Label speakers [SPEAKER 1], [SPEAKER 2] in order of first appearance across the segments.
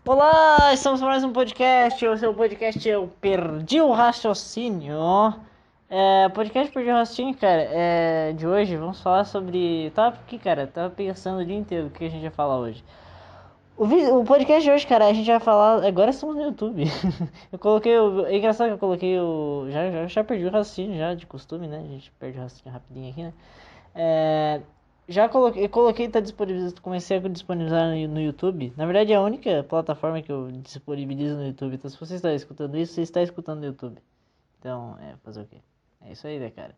[SPEAKER 1] Olá, estamos para mais um podcast. O seu podcast Eu Perdi o Raciocínio. Podcast Perdi o Raciocínio, cara. De hoje vamos falar sobre. Tava aqui, cara. Tava pensando o dia inteiro o que a gente vai falar hoje. O podcast de hoje, cara, a gente vai falar. Agora estamos no YouTube. Eu coloquei o. É engraçado que eu coloquei o. Já perdi o raciocínio, já de costume, né? A gente perde o raciocínio rapidinho aqui, né? É, já coloquei, tá disponibilizado, comecei a disponibilizar no YouTube. Na verdade, é a única plataforma que eu disponibilizo no YouTube. Então, se você está escutando isso, você está escutando no YouTube. Então, fazer o quê? É isso aí, né, cara?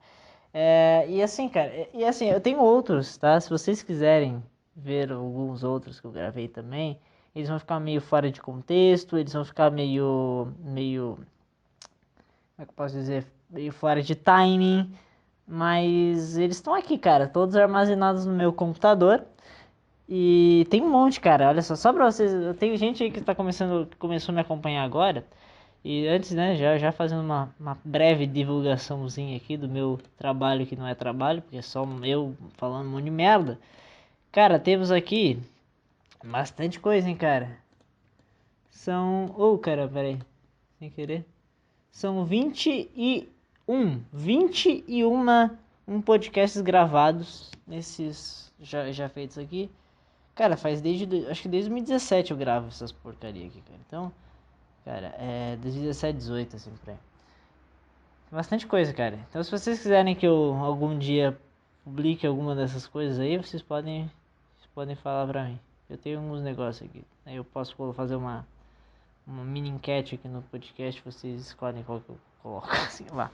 [SPEAKER 1] E assim, cara, e assim, eu tenho outros, tá? Se vocês quiserem ver alguns outros que eu gravei também, eles vão ficar meio fora de contexto, eles vão ficar meio, como é que eu posso dizer? Meio fora de timing. Mas eles estão aqui, cara, todos armazenados no meu computador. E tem um monte, cara. Olha só pra vocês. Tem gente aí que começou a me acompanhar agora. E antes, né, já fazendo uma breve divulgaçãozinha aqui do meu trabalho que não é trabalho, porque é só eu falando um monte de merda. Cara, temos aqui bastante coisa, hein, cara. Cara, peraí. Sem querer. São 21 podcasts gravados nesses já feitos aqui. Cara, acho que desde 2017 eu gravo essas porcaria aqui, cara. Então, cara, 2017, 18, assim, por aí. Bastante coisa, cara. Então, se vocês quiserem que eu algum dia publique alguma dessas coisas aí, vocês podem falar pra mim. Eu tenho alguns negócios aqui. Aí eu posso fazer uma mini enquete aqui no podcast, vocês escolhem qual que eu coloco, assim, lá.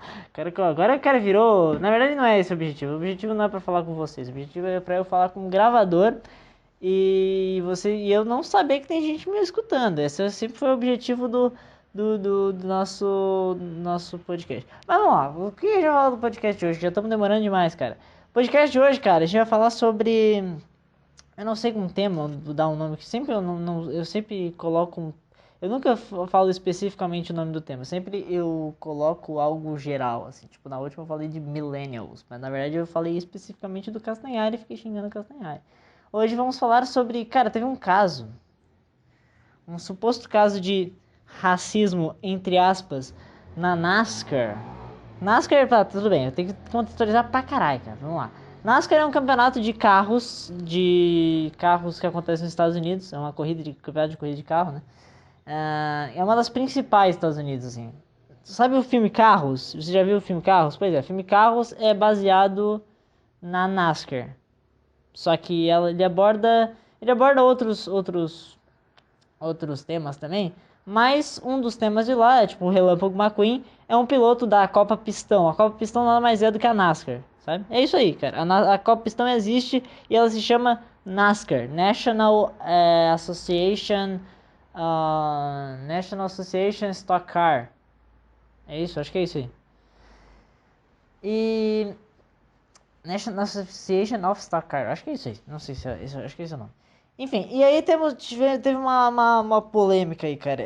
[SPEAKER 1] Agora o cara virou... Na verdade não é esse o objetivo. O objetivo não é pra falar com vocês. O objetivo é pra eu falar com o gravador e eu não saber que tem gente me escutando. Esse sempre foi o objetivo do nosso podcast. Mas vamos lá, o que a gente vai falar do podcast de hoje? Já estamos demorando demais, cara. O podcast de hoje, cara, a gente vai falar sobre... Eu não sei com tema, vou dar um nome que sempre eu sempre coloco eu nunca falo especificamente o nome do tema, sempre eu coloco algo geral, assim, tipo, na última eu falei de millennials, mas na verdade eu falei especificamente do Castanhari e fiquei xingando o Castanhari. Hoje vamos falar sobre, cara, teve um suposto caso de racismo, entre aspas, na NASCAR. NASCAR, tá, tudo bem, eu tenho que contextualizar pra caralho, cara, vamos lá. NASCAR é um campeonato de carros que acontece nos Estados Unidos, é uma campeonato de corrida de carro, né? É uma das principais dos Estados Unidos, assim. Sabe o filme Carros? Você já viu o filme Carros? Pois é, o filme Carros é baseado na NASCAR. Só que ele aborda outros temas também. Mas um dos temas de lá é tipo o Relâmpago McQueen é um piloto da Copa Pistão. A Copa Pistão nada mais é do que a NASCAR, sabe? É isso aí, cara. A Copa Pistão existe e ela se chama NASCAR, National Association Stock Car. É isso, acho que é isso aí. E National Association of Stock Car, acho que é isso aí. Não sei se é isso, acho que é isso não. Enfim, e aí teve uma polêmica aí, cara.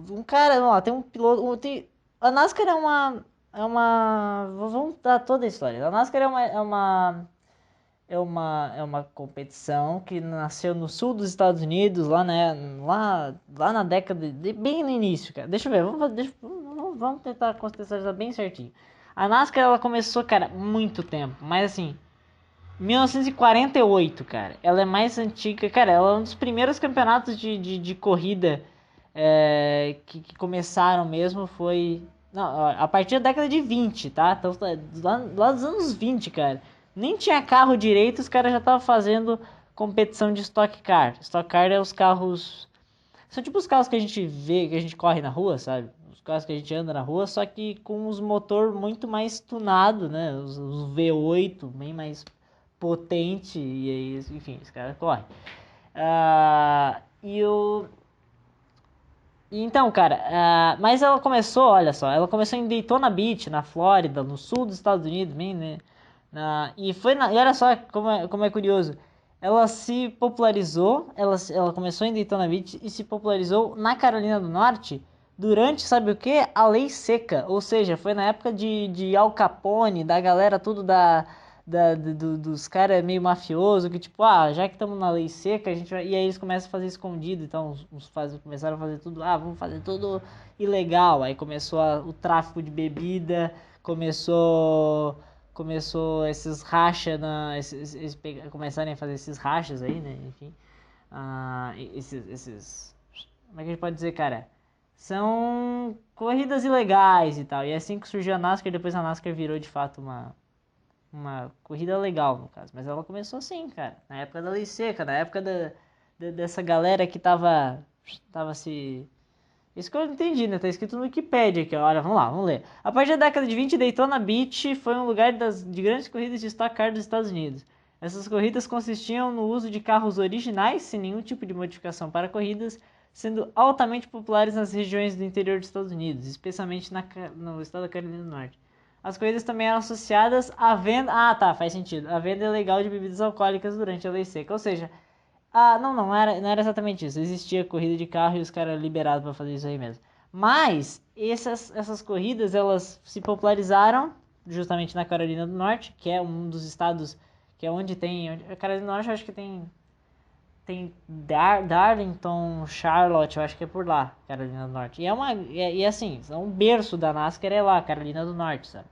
[SPEAKER 1] Um cara, vamos lá, tem um piloto. A NASCAR vamos dar toda a história. A NASCAR é uma competição que nasceu no sul dos Estados Unidos, lá, né, lá na década bem no início, cara. Deixa eu ver, vamos tentar contextualizar bem certinho. A NASCAR ela começou, cara, muito tempo, mas assim, 1948, cara. Ela é mais antiga, cara. Ela é um dos primeiros campeonatos de corrida que começaram mesmo. Foi. Não, a partir da década de 20, tá? Então, lá dos anos 20, cara. Nem tinha carro direito, os caras já estavam fazendo competição de Stock Car. Stock Car é os carros. São tipo os carros que a gente vê, que a gente corre na rua, sabe? Os carros que a gente anda na rua, só que com os motor muito mais tunado, né? Os V8, bem mais potente, e aí, enfim, esse cara corre. E o. Então, cara, mas ela começou, olha só, ela começou em Daytona Beach, na Flórida, no sul dos Estados Unidos, bem, né? E olha só como é curioso. Ela se popularizou, ela começou em Daytona Beach e se popularizou na Carolina do Norte durante, sabe o que? A Lei Seca. Ou seja, foi na época de Al Capone, da galera tudo dos caras meio mafioso, que tipo, já que estamos na lei seca, a gente vai... E aí eles começam a fazer escondido, então começaram a fazer tudo, vamos fazer tudo ilegal. Aí começou o tráfico de bebida, começou esses racha, começarem a fazer esses rachas aí, né, enfim. Como é que a gente pode dizer, cara? São corridas ilegais e tal. E é assim que surgiu a NASCAR, depois a NASCAR virou de fato uma corrida legal, no caso. Mas ela começou assim, cara. Na época da lei seca, na época dessa galera que tava se... Isso que eu entendi, né? Tá escrito no Wikipedia aqui, ó. Olha, vamos lá, vamos ler. A partir da década de 20, Daytona Beach foi um lugar de grandes corridas de Stock Car dos Estados Unidos. Essas corridas consistiam no uso de carros originais, sem nenhum tipo de modificação para corridas, sendo altamente populares nas regiões do interior dos Estados Unidos, especialmente no estado da Carolina do Norte. As corridas também eram associadas à venda... Ah, tá, faz sentido. A venda ilegal de bebidas alcoólicas durante a lei seca. Ou seja, não era exatamente isso. Existia corrida de carro e os caras liberados pra fazer isso aí mesmo. Mas essas corridas, elas se popularizaram justamente na Carolina do Norte, que é um dos estados que é onde tem... A Carolina do Norte eu acho que tem Darlington, Charlotte, eu acho que é por lá, Carolina do Norte. E assim, é um berço da NASCAR é lá, Carolina do Norte, sabe?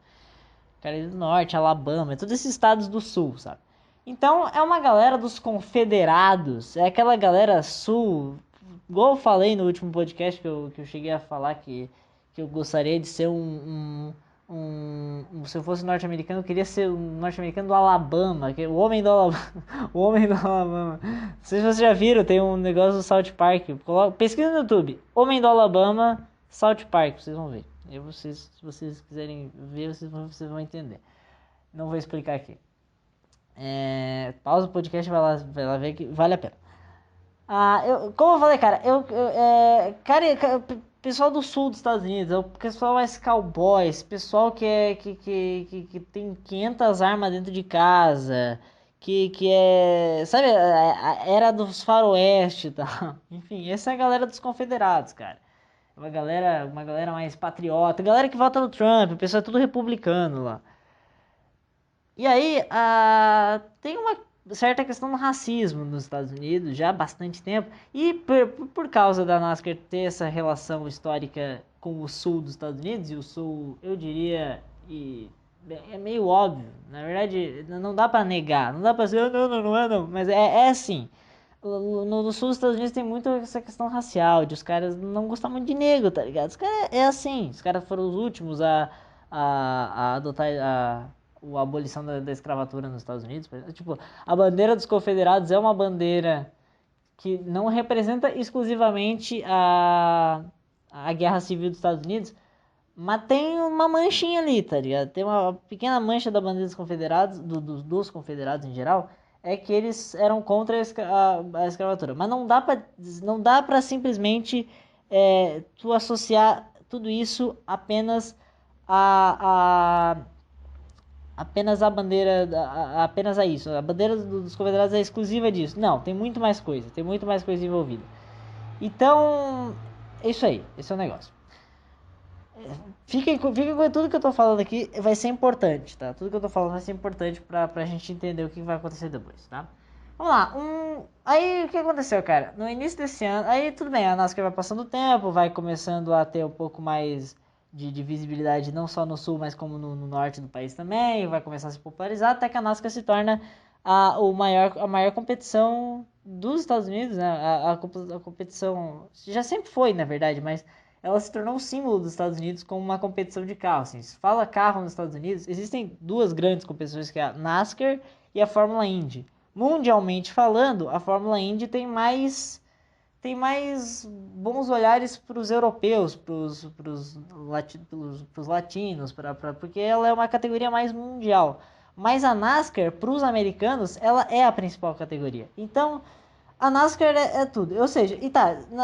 [SPEAKER 1] Carolina do Norte, Alabama, todos esses estados do sul, sabe? Então é uma galera dos confederados, é aquela galera sul, igual eu falei no último podcast que eu cheguei a falar que eu gostaria de ser se eu fosse norte-americano, eu queria ser um norte-americano do Alabama, o homem do Alabama, o homem do Alabama. Não sei se vocês já viram, tem um negócio do South Park, pesquisa no YouTube, homem do Alabama, South Park, vocês vão ver. Se vocês quiserem ver, vocês vão entender. Não vou explicar aqui. Pausa o podcast e vai lá ver que vale a pena. Como eu falei, cara, pessoal do sul dos Estados Unidos, o pessoal mais cowboys, pessoal que tem 500 armas dentro de casa, que é, sabe, a era dos faroeste e tal. Enfim, essa é a galera dos confederados, cara. Uma galera mais patriota, galera que vota no Trump, o pessoal é tudo republicano lá. E aí, tem uma certa questão do racismo nos Estados Unidos já há bastante tempo, e por causa da NASCAR ter essa relação histórica com o sul dos Estados Unidos, e o sul, eu diria, é meio óbvio, na verdade, não dá pra negar, não dá pra dizer, não é não, mas é assim. No sul dos Estados Unidos tem muito essa questão racial, de os caras não gostam muito de negro, tá ligado? Os caras é assim, os caras foram os últimos a adotar a abolição da escravatura nos Estados Unidos. Tipo, a bandeira dos confederados é uma bandeira que não representa exclusivamente a guerra civil dos Estados Unidos, mas tem uma manchinha ali, tá ligado? Tem uma pequena mancha da bandeira dos confederados, dos confederados em geral, é que eles eram contra a escravatura. Mas não dá pra simplesmente tu associar tudo isso apenas a bandeira, apenas a isso. A bandeira dos confederados é exclusiva disso. Não, tem muito mais coisa envolvida. Então, é isso aí, esse é o negócio. Fiquem com tudo que eu tô falando aqui, vai ser importante, tá? Tudo que eu tô falando vai ser importante pra gente entender o que vai acontecer depois, tá? Vamos lá, aí o que aconteceu, cara? No início desse ano, aí tudo bem, a NASCAR vai passando o tempo, vai começando a ter um pouco mais de visibilidade, não só no sul, mas como no norte do país também, vai começar a se popularizar, até que a NASCAR se torna a maior competição dos Estados Unidos, né? A competição, já sempre foi, na verdade, mas ela se tornou um símbolo dos Estados Unidos como uma competição de carro. Assim, se fala carro nos Estados Unidos, existem duas grandes competições, que é a NASCAR e a Fórmula Indy. Mundialmente falando, a Fórmula Indy tem mais bons olhares para os europeus, para os latinos, porque ela é uma categoria mais mundial. Mas a NASCAR, para os americanos, ela é a principal categoria. Então, a NASCAR é tudo. Ou seja,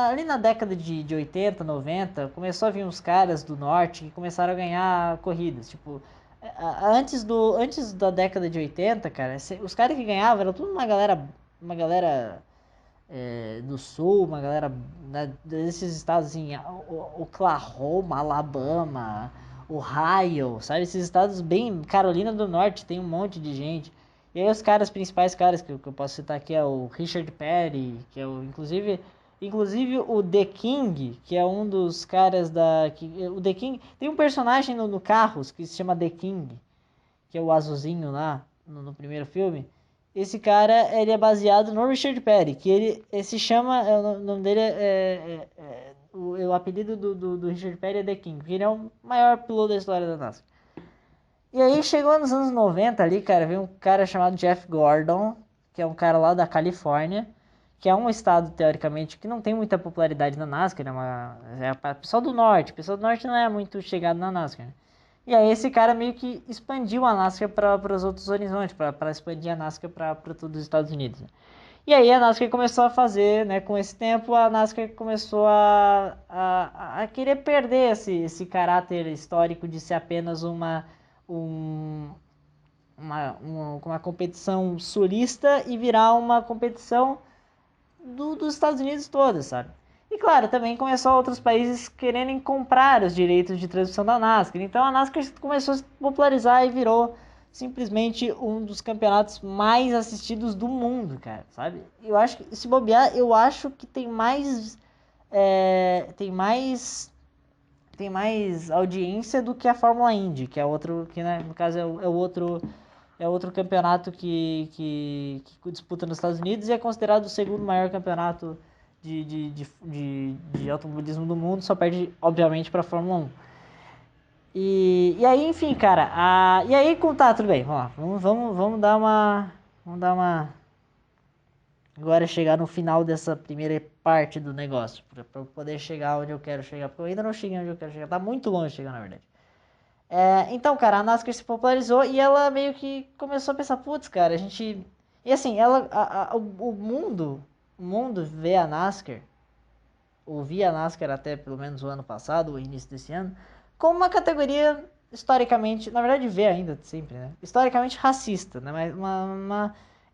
[SPEAKER 1] ali na década de 80, 90, começou a vir uns caras do norte que começaram a ganhar corridas. Tipo, antes da década de 80, cara, os caras que ganhavam eram tudo uma galera do sul, uma galera, né, desses estados assim, Oklahoma, Alabama, Ohio, sabe? Esses estados bem... Carolina do Norte tem um monte de gente. E aí os caras, principais caras que eu posso citar aqui é o Richard Petty, que é o... Inclusive o The King, que é um dos caras da... o The King... Tem um personagem no Carros que se chama The King, que é o azulzinho lá, no primeiro filme. Esse cara, ele é baseado no Richard Petty, que ele se chama... O nome dele o apelido do Richard Petty é The King, porque ele é o maior piloto da história da NASCAR. E aí chegou nos anos 90 ali, cara, veio um cara chamado Jeff Gordon, que é um cara lá da Califórnia, que é um estado, teoricamente, que não tem muita popularidade na NASCAR, pessoal do norte. O pessoal do norte não é muito chegado na NASCAR, né? E aí esse cara meio que expandiu a NASCAR para os outros horizontes, para expandir a NASCAR para todos os Estados Unidos, né? E aí a NASCAR começou a fazer, né, com esse tempo, a NASCAR começou a querer perder esse caráter histórico de ser apenas uma competição sulista e virar uma competição dos Estados Unidos todos, sabe? E claro, também começou outros países quererem comprar os direitos de transmissão da NASCAR. Então a NASCAR começou a se popularizar e virou simplesmente um dos campeonatos mais assistidos do mundo, cara, sabe? Eu acho que, se bobear, eu acho que tem mais tem mais audiência do que a Fórmula Indy, que é outro, que né, no caso é outro campeonato que disputa nos Estados Unidos e é considerado o segundo maior campeonato de automobilismo do mundo, só perde, obviamente, para a Fórmula 1. E aí, enfim, cara, e aí, tá, tudo bem, vamos lá, vamos dar uma, agora chegar no final dessa primeira parte do negócio, para eu poder chegar onde eu quero chegar, porque eu ainda não cheguei onde eu quero chegar, tá muito longe de chegar, na verdade. Então, cara, a NASCAR se popularizou e ela meio que começou a pensar, putz, cara, a gente... E assim, o mundo vê a NASCAR, ou via a NASCAR até pelo menos o ano passado, o início desse ano, como uma categoria historicamente, na verdade vê ainda sempre, né? Historicamente racista, né? Mas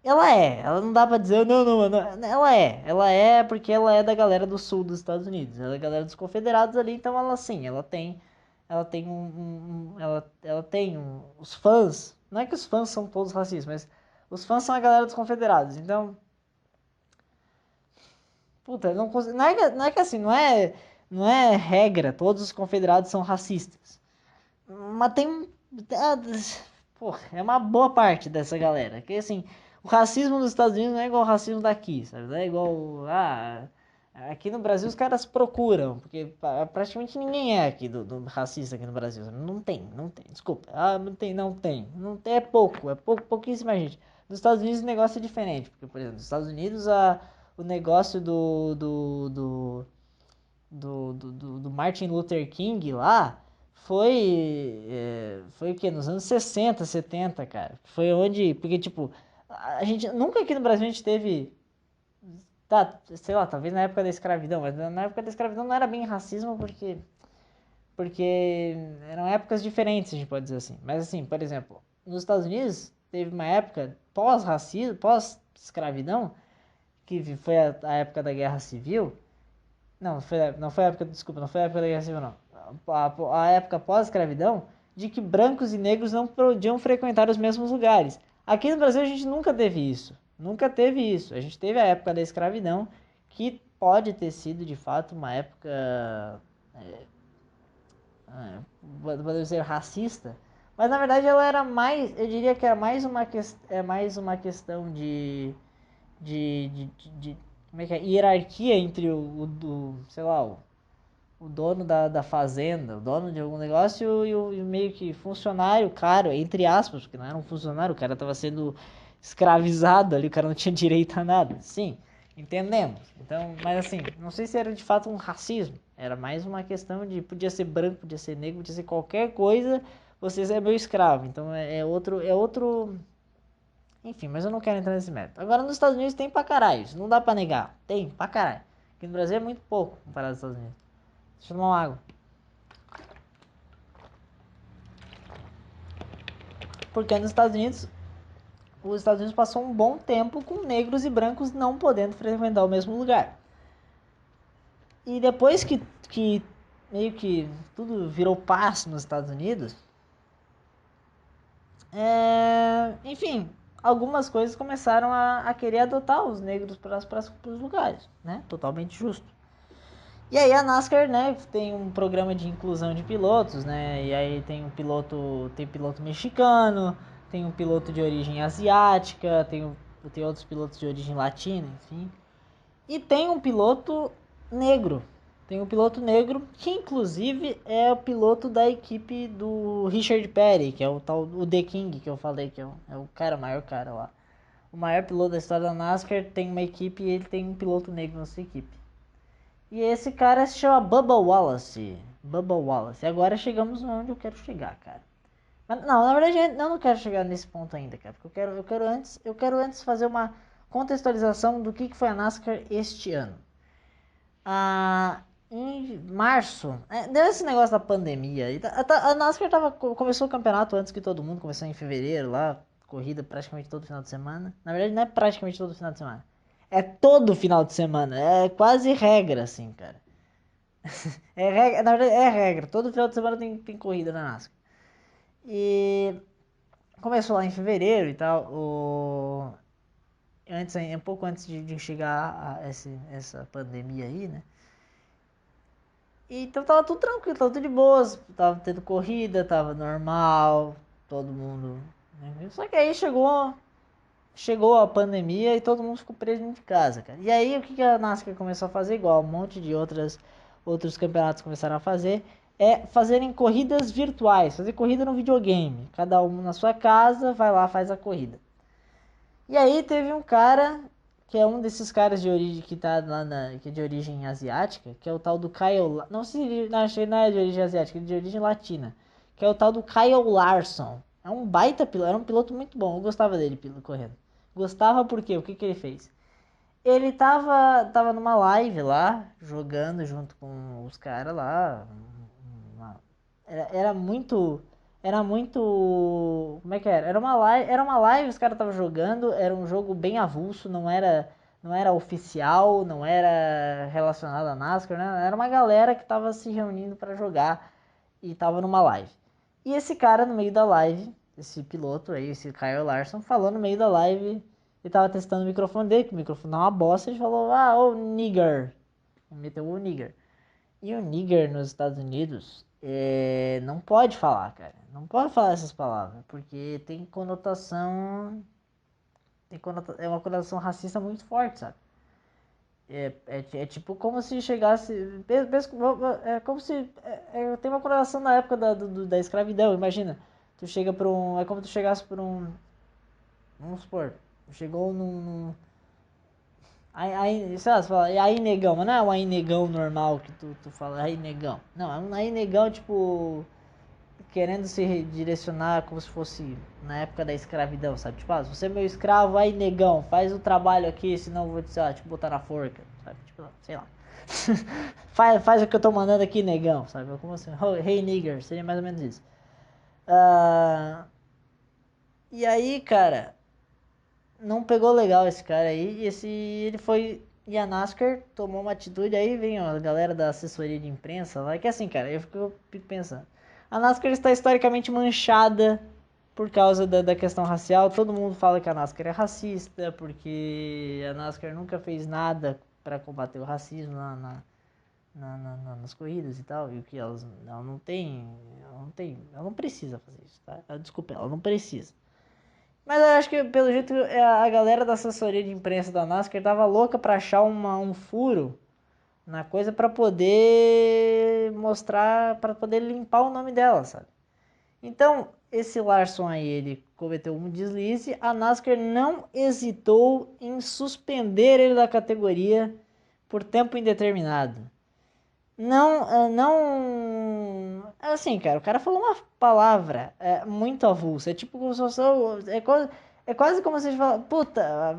[SPEAKER 1] ela não dá pra dizer, não, ela é porque ela é da galera do sul dos Estados Unidos, ela é da galera dos confederados ali, então ela tem ela tem os fãs, não é que os fãs são todos racistas, mas os fãs são a galera dos confederados, então, puta, não é que assim, não é regra, todos os confederados são racistas, mas pô, é uma boa parte dessa galera, que assim, o racismo nos Estados Unidos não é igual ao racismo daqui, sabe, não é igual, aqui no Brasil os caras procuram, porque praticamente ninguém é aqui do racista aqui no Brasil. Não tem, desculpa. Não tem, pouquíssima gente. Nos Estados Unidos o negócio é diferente, porque, por exemplo, nos Estados Unidos o negócio do Martin Luther King lá foi o que? Nos anos 60, 70, cara. Foi onde, porque, tipo, a gente, nunca aqui no Brasil a gente teve... Tá, sei lá, talvez na época da escravidão, mas na época da escravidão não era bem racismo porque eram épocas diferentes, a gente pode dizer assim. Mas assim, por exemplo, nos Estados Unidos teve uma época pós-racismo, pós-escravidão, que foi a época da Guerra Civil. Não foi a época, desculpa, não foi a época da Guerra Civil, não. A época pós-escravidão, de que brancos e negros não podiam frequentar os mesmos lugares. Aqui no Brasil a gente nunca teve isso. Nunca teve isso. A gente teve a época da escravidão, que pode ter sido de fato uma época, podemos dizer, racista, mas na verdade ela era mais, eu diria que era mais uma questão de como é que é? Hierarquia entre sei lá, o dono da fazenda, o dono de algum negócio e o meio que funcionário, claro, entre aspas, porque não era um funcionário, o cara estava sendo escravizado ali, o cara não tinha direito a nada. Sim, entendemos. Então, mas assim, não sei se era de fato um racismo, era mais uma questão de, podia ser branco, podia ser negro, podia ser qualquer coisa, você é meu escravo. Então é outro, enfim, mas eu não quero entrar nesse mérito. Agora nos Estados Unidos tem pra caralho, isso não dá pra negar, tem pra caralho. Aqui no Brasil é muito pouco comparado aos Estados Unidos. Deixa eu tomar uma água. Porque nos Estados Unidos, os Estados Unidos passou um bom tempo com negros e brancos não podendo frequentar o mesmo lugar. E depois que meio que tudo virou paz nos Estados Unidos, enfim, algumas coisas começaram a querer adotar os negros para os lugares, né? Totalmente justo. E aí a NASCAR, né, tem um programa de inclusão de pilotos, né? E aí tem piloto mexicano, tem um piloto de origem asiática, tem outros pilotos de origem latina, enfim. E tem um piloto negro. Tem um piloto negro que inclusive é o piloto da equipe do Richard Petty, que é o The King que eu falei, que é o cara, maior cara lá. O maior piloto da história da NASCAR tem uma equipe e ele tem um piloto negro na sua equipe. E esse cara se chama Bubba Wallace. Bubba Wallace. E agora chegamos onde eu quero chegar, cara. Mas, não, na verdade eu não quero chegar nesse ponto ainda, cara. Porque eu quero antes fazer uma contextualização do que foi a NASCAR este ano. Em março, deu esse negócio da pandemia. A NASCAR começou o campeonato antes que todo mundo, começou em fevereiro lá, corrida praticamente todo final de semana. Na verdade, não é praticamente todo final de semana. É todo final de semana. É quase regra, assim, cara. É regra, na verdade, é regra. Todo final de semana tem corrida na NASCAR. E começou lá em fevereiro e tal. Um pouco antes de chegar essa pandemia aí, né? Então tava tudo tranquilo, tava tudo de boas, tava tendo corrida, tava normal, todo mundo, né? Só que aí chegou a pandemia e todo mundo ficou preso dentro de casa, cara. E aí o que a NASCAR começou a fazer, igual um monte de outros campeonatos começaram a fazer, é fazerem corridas virtuais, fazer corrida no videogame. Cada um na sua casa, vai lá, faz a corrida. E aí teve um cara, que é um desses caras de origem que tá lá que é de origem asiática, que é o tal do Kyle, não sei se não, acho que não é de origem asiática, é de origem latina, que é o tal do Kyle Larson. É um baita piloto, era um piloto muito bom, eu gostava dele correndo. Gostava porque, o que que ele fez? Ele tava numa live lá, jogando junto com os caras lá. Era muito. Era muito. Como é que era? Era uma live, os caras estavam jogando, era um jogo bem avulso, não era oficial, não era relacionado a NASCAR, né? Era uma galera que tava se reunindo para jogar e tava numa live. E esse cara no meio da live, esse piloto aí, esse Kyle Larson, falou no meio da live, ele tava testando o microfone dele, que o microfone dá uma bosta, ele falou, ô nigger. Meteu o nigger. E o nigger nos Estados Unidos não pode falar, cara. Não pode falar essas palavras, porque é uma conotação racista muito forte, sabe? É tipo como se chegasse. É como se. Tem uma conotação na época da escravidão, imagina. Tu chega pra um. É como tu chegasse pra um. Vamos supor. Chegou num. Aí, sei lá, você fala, e aí negão, mas não é um aí negão normal que tu fala, aí negão. Não, é um aí negão, tipo, querendo se direcionar como se fosse na época da escravidão, sabe? Tipo, se você é meu escravo, aí negão, faz o trabalho aqui, senão eu vou, sei lá, te botar na forca, sabe? Tipo, sei lá. faz o que eu tô mandando aqui, negão, sabe? Como assim, hey nigger, seria mais ou menos isso. E aí, cara, não pegou legal esse cara aí. Ele foi. E a NASCAR tomou uma atitude. Aí vem ó, a galera da assessoria de imprensa lá. Que assim, cara, eu fico pensando. A NASCAR está historicamente manchada por causa da questão racial. Todo mundo fala que a NASCAR é racista. Porque a NASCAR nunca fez nada para combater o racismo nas corridas e tal. E o que ela não tem. Ela não precisa fazer isso, tá? Desculpa, ela não precisa. Mas eu acho que, pelo jeito, a galera da assessoria de imprensa da NASCAR tava louca pra achar um furo na coisa pra poder mostrar, pra poder limpar o nome dela, sabe? Então, esse Larson aí, ele cometeu um deslize, a NASCAR não hesitou em suspender ele da categoria por tempo indeterminado. Não. Assim, cara, o cara falou uma palavra muito avulsa. É tipo como se fosse. É quase como se a gente fala. Puta,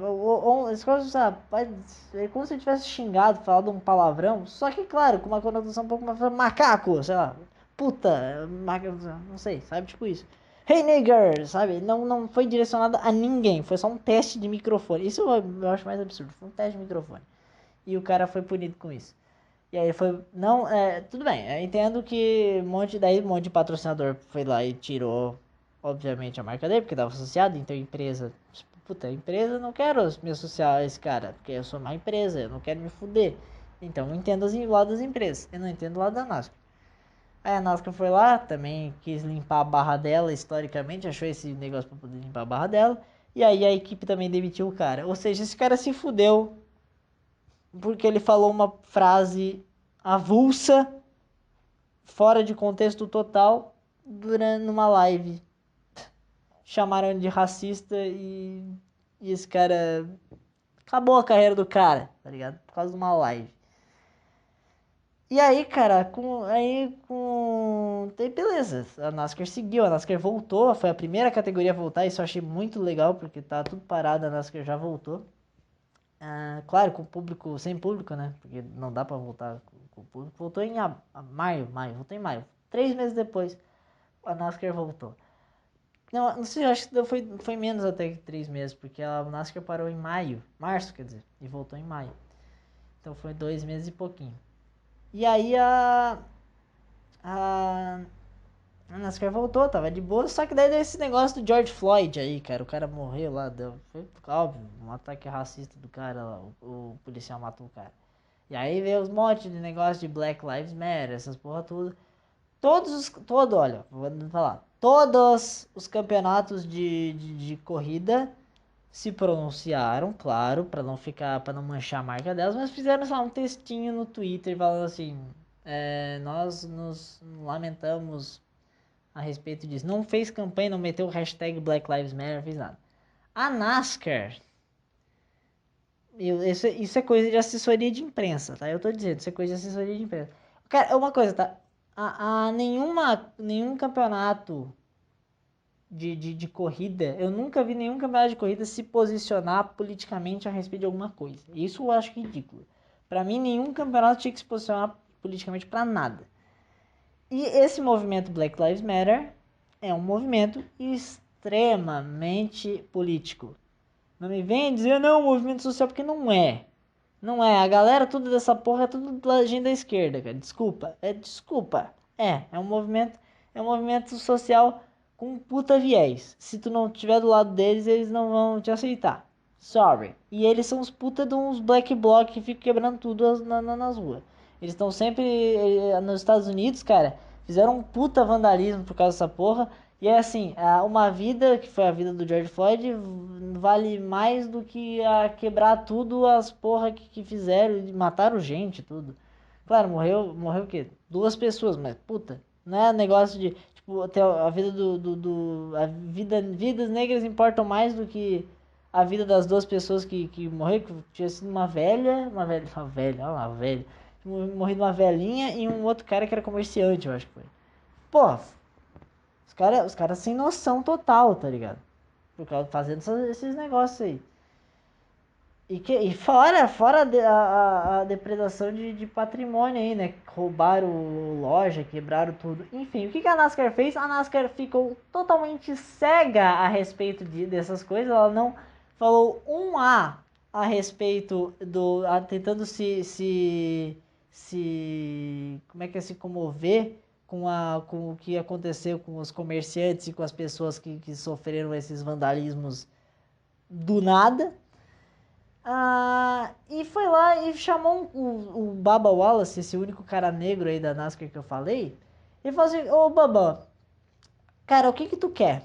[SPEAKER 1] é como se ele tivesse xingado, falado um palavrão. Só que, claro, com uma conotação um pouco mais. Macaco, sei lá. Puta, não sei, sabe? Tipo isso. Hey nigger, sabe? Não foi direcionado a ninguém. Foi só um teste de microfone. Isso eu acho mais absurdo. Foi um teste de microfone. E o cara foi punido com isso. E aí foi, não, tudo bem, eu entendo que um monte de patrocinador foi lá e tirou, obviamente, a marca dele, porque estava associado, então a empresa, puta, a empresa, não quero me associar a esse cara, porque eu sou uma empresa, eu não quero me fuder. Então eu entendo o lado das empresas, eu não entendo o lado da NASCAR. Aí a NASCAR foi lá, também quis limpar a barra dela historicamente, achou esse negócio pra poder limpar a barra dela, e aí a equipe também demitiu o cara. Ou seja, esse cara se fudeu porque ele falou uma frase avulsa, fora de contexto total, durante uma live. Chamaram ele de racista e esse cara acabou a carreira do cara, tá ligado? Por causa de uma live. E aí, cara, beleza, a NASCAR seguiu, a NASCAR voltou, foi a primeira categoria a voltar, isso eu achei muito legal, porque tá tudo parado, a NASCAR já voltou. Claro, com público, sem público, né? Porque não dá pra voltar com o público. Voltou em maio, voltou em maio. 3 meses depois, a NASCAR voltou. Não sei, acho que foi menos até que 3 meses, porque a NASCAR parou em março, quer dizer, e voltou em maio. Então foi 2 meses e pouquinho. E aí a, a NASCAR voltou, tava de boa, só que daí deu esse negócio do George Floyd aí, cara. O cara morreu lá, foi óbvio, um ataque racista do cara lá, o policial matou o cara. E aí veio os montes de negócio de Black Lives Matter, essas porra tudo. Olha, vou falar, todos os campeonatos de corrida se pronunciaram, claro, para não manchar a marca delas, mas fizeram só um textinho no Twitter falando assim, nós nos lamentamos a respeito disso. Não fez campanha, não meteu o hashtag Black Lives Matter, não fez nada. A NASCAR, isso é coisa de assessoria de imprensa, tá? Eu tô dizendo, isso é coisa de assessoria de imprensa. Cara, é uma coisa, tá? Nenhum campeonato de corrida, eu nunca vi nenhum campeonato de corrida se posicionar politicamente a respeito de alguma coisa. Isso eu acho ridículo. Pra mim, nenhum campeonato tinha que se posicionar politicamente pra nada. E esse movimento Black Lives Matter é um movimento extremamente político. Não me vem dizer, não, movimento social, porque não é. Não é. A galera, tudo dessa porra é tudo da agenda esquerda, cara. Desculpa. Desculpa. É um movimento social com puta viés. Se tu não estiver do lado deles, eles não vão te aceitar. Sorry. E eles são os puta de uns black bloc que ficam quebrando tudo nas ruas. Eles estão sempre nos Estados Unidos, cara. Fizeram um puta vandalismo por causa dessa porra. E é assim, uma vida, que foi a vida do George Floyd, vale mais do que quebrar tudo as porra que fizeram e mataram gente, tudo. Claro, morreu o quê? 2 pessoas, mas puta, não é negócio de, tipo, até a vida vidas negras importam mais do que a vida das 2 pessoas que morreram, que tinha sido uma velha, morrido uma velhinha e um outro cara que era comerciante, eu acho que foi. Porra, os cara sem noção total, tá ligado? Por causa fazendo esses negócios aí. E fora a depredação de patrimônio aí, né? Roubaram loja, quebraram tudo. Enfim, o que a NASCAR fez? A NASCAR ficou totalmente cega a respeito dessas coisas. Ela não falou um a respeito tentando como é que é, se comover com o que aconteceu com os comerciantes e com as pessoas que sofreram esses vandalismos do nada. E foi lá e chamou o Baba Wallace, esse único cara negro aí da NASCAR que eu falei, e falou assim, ô Baba, cara, o que que tu quer?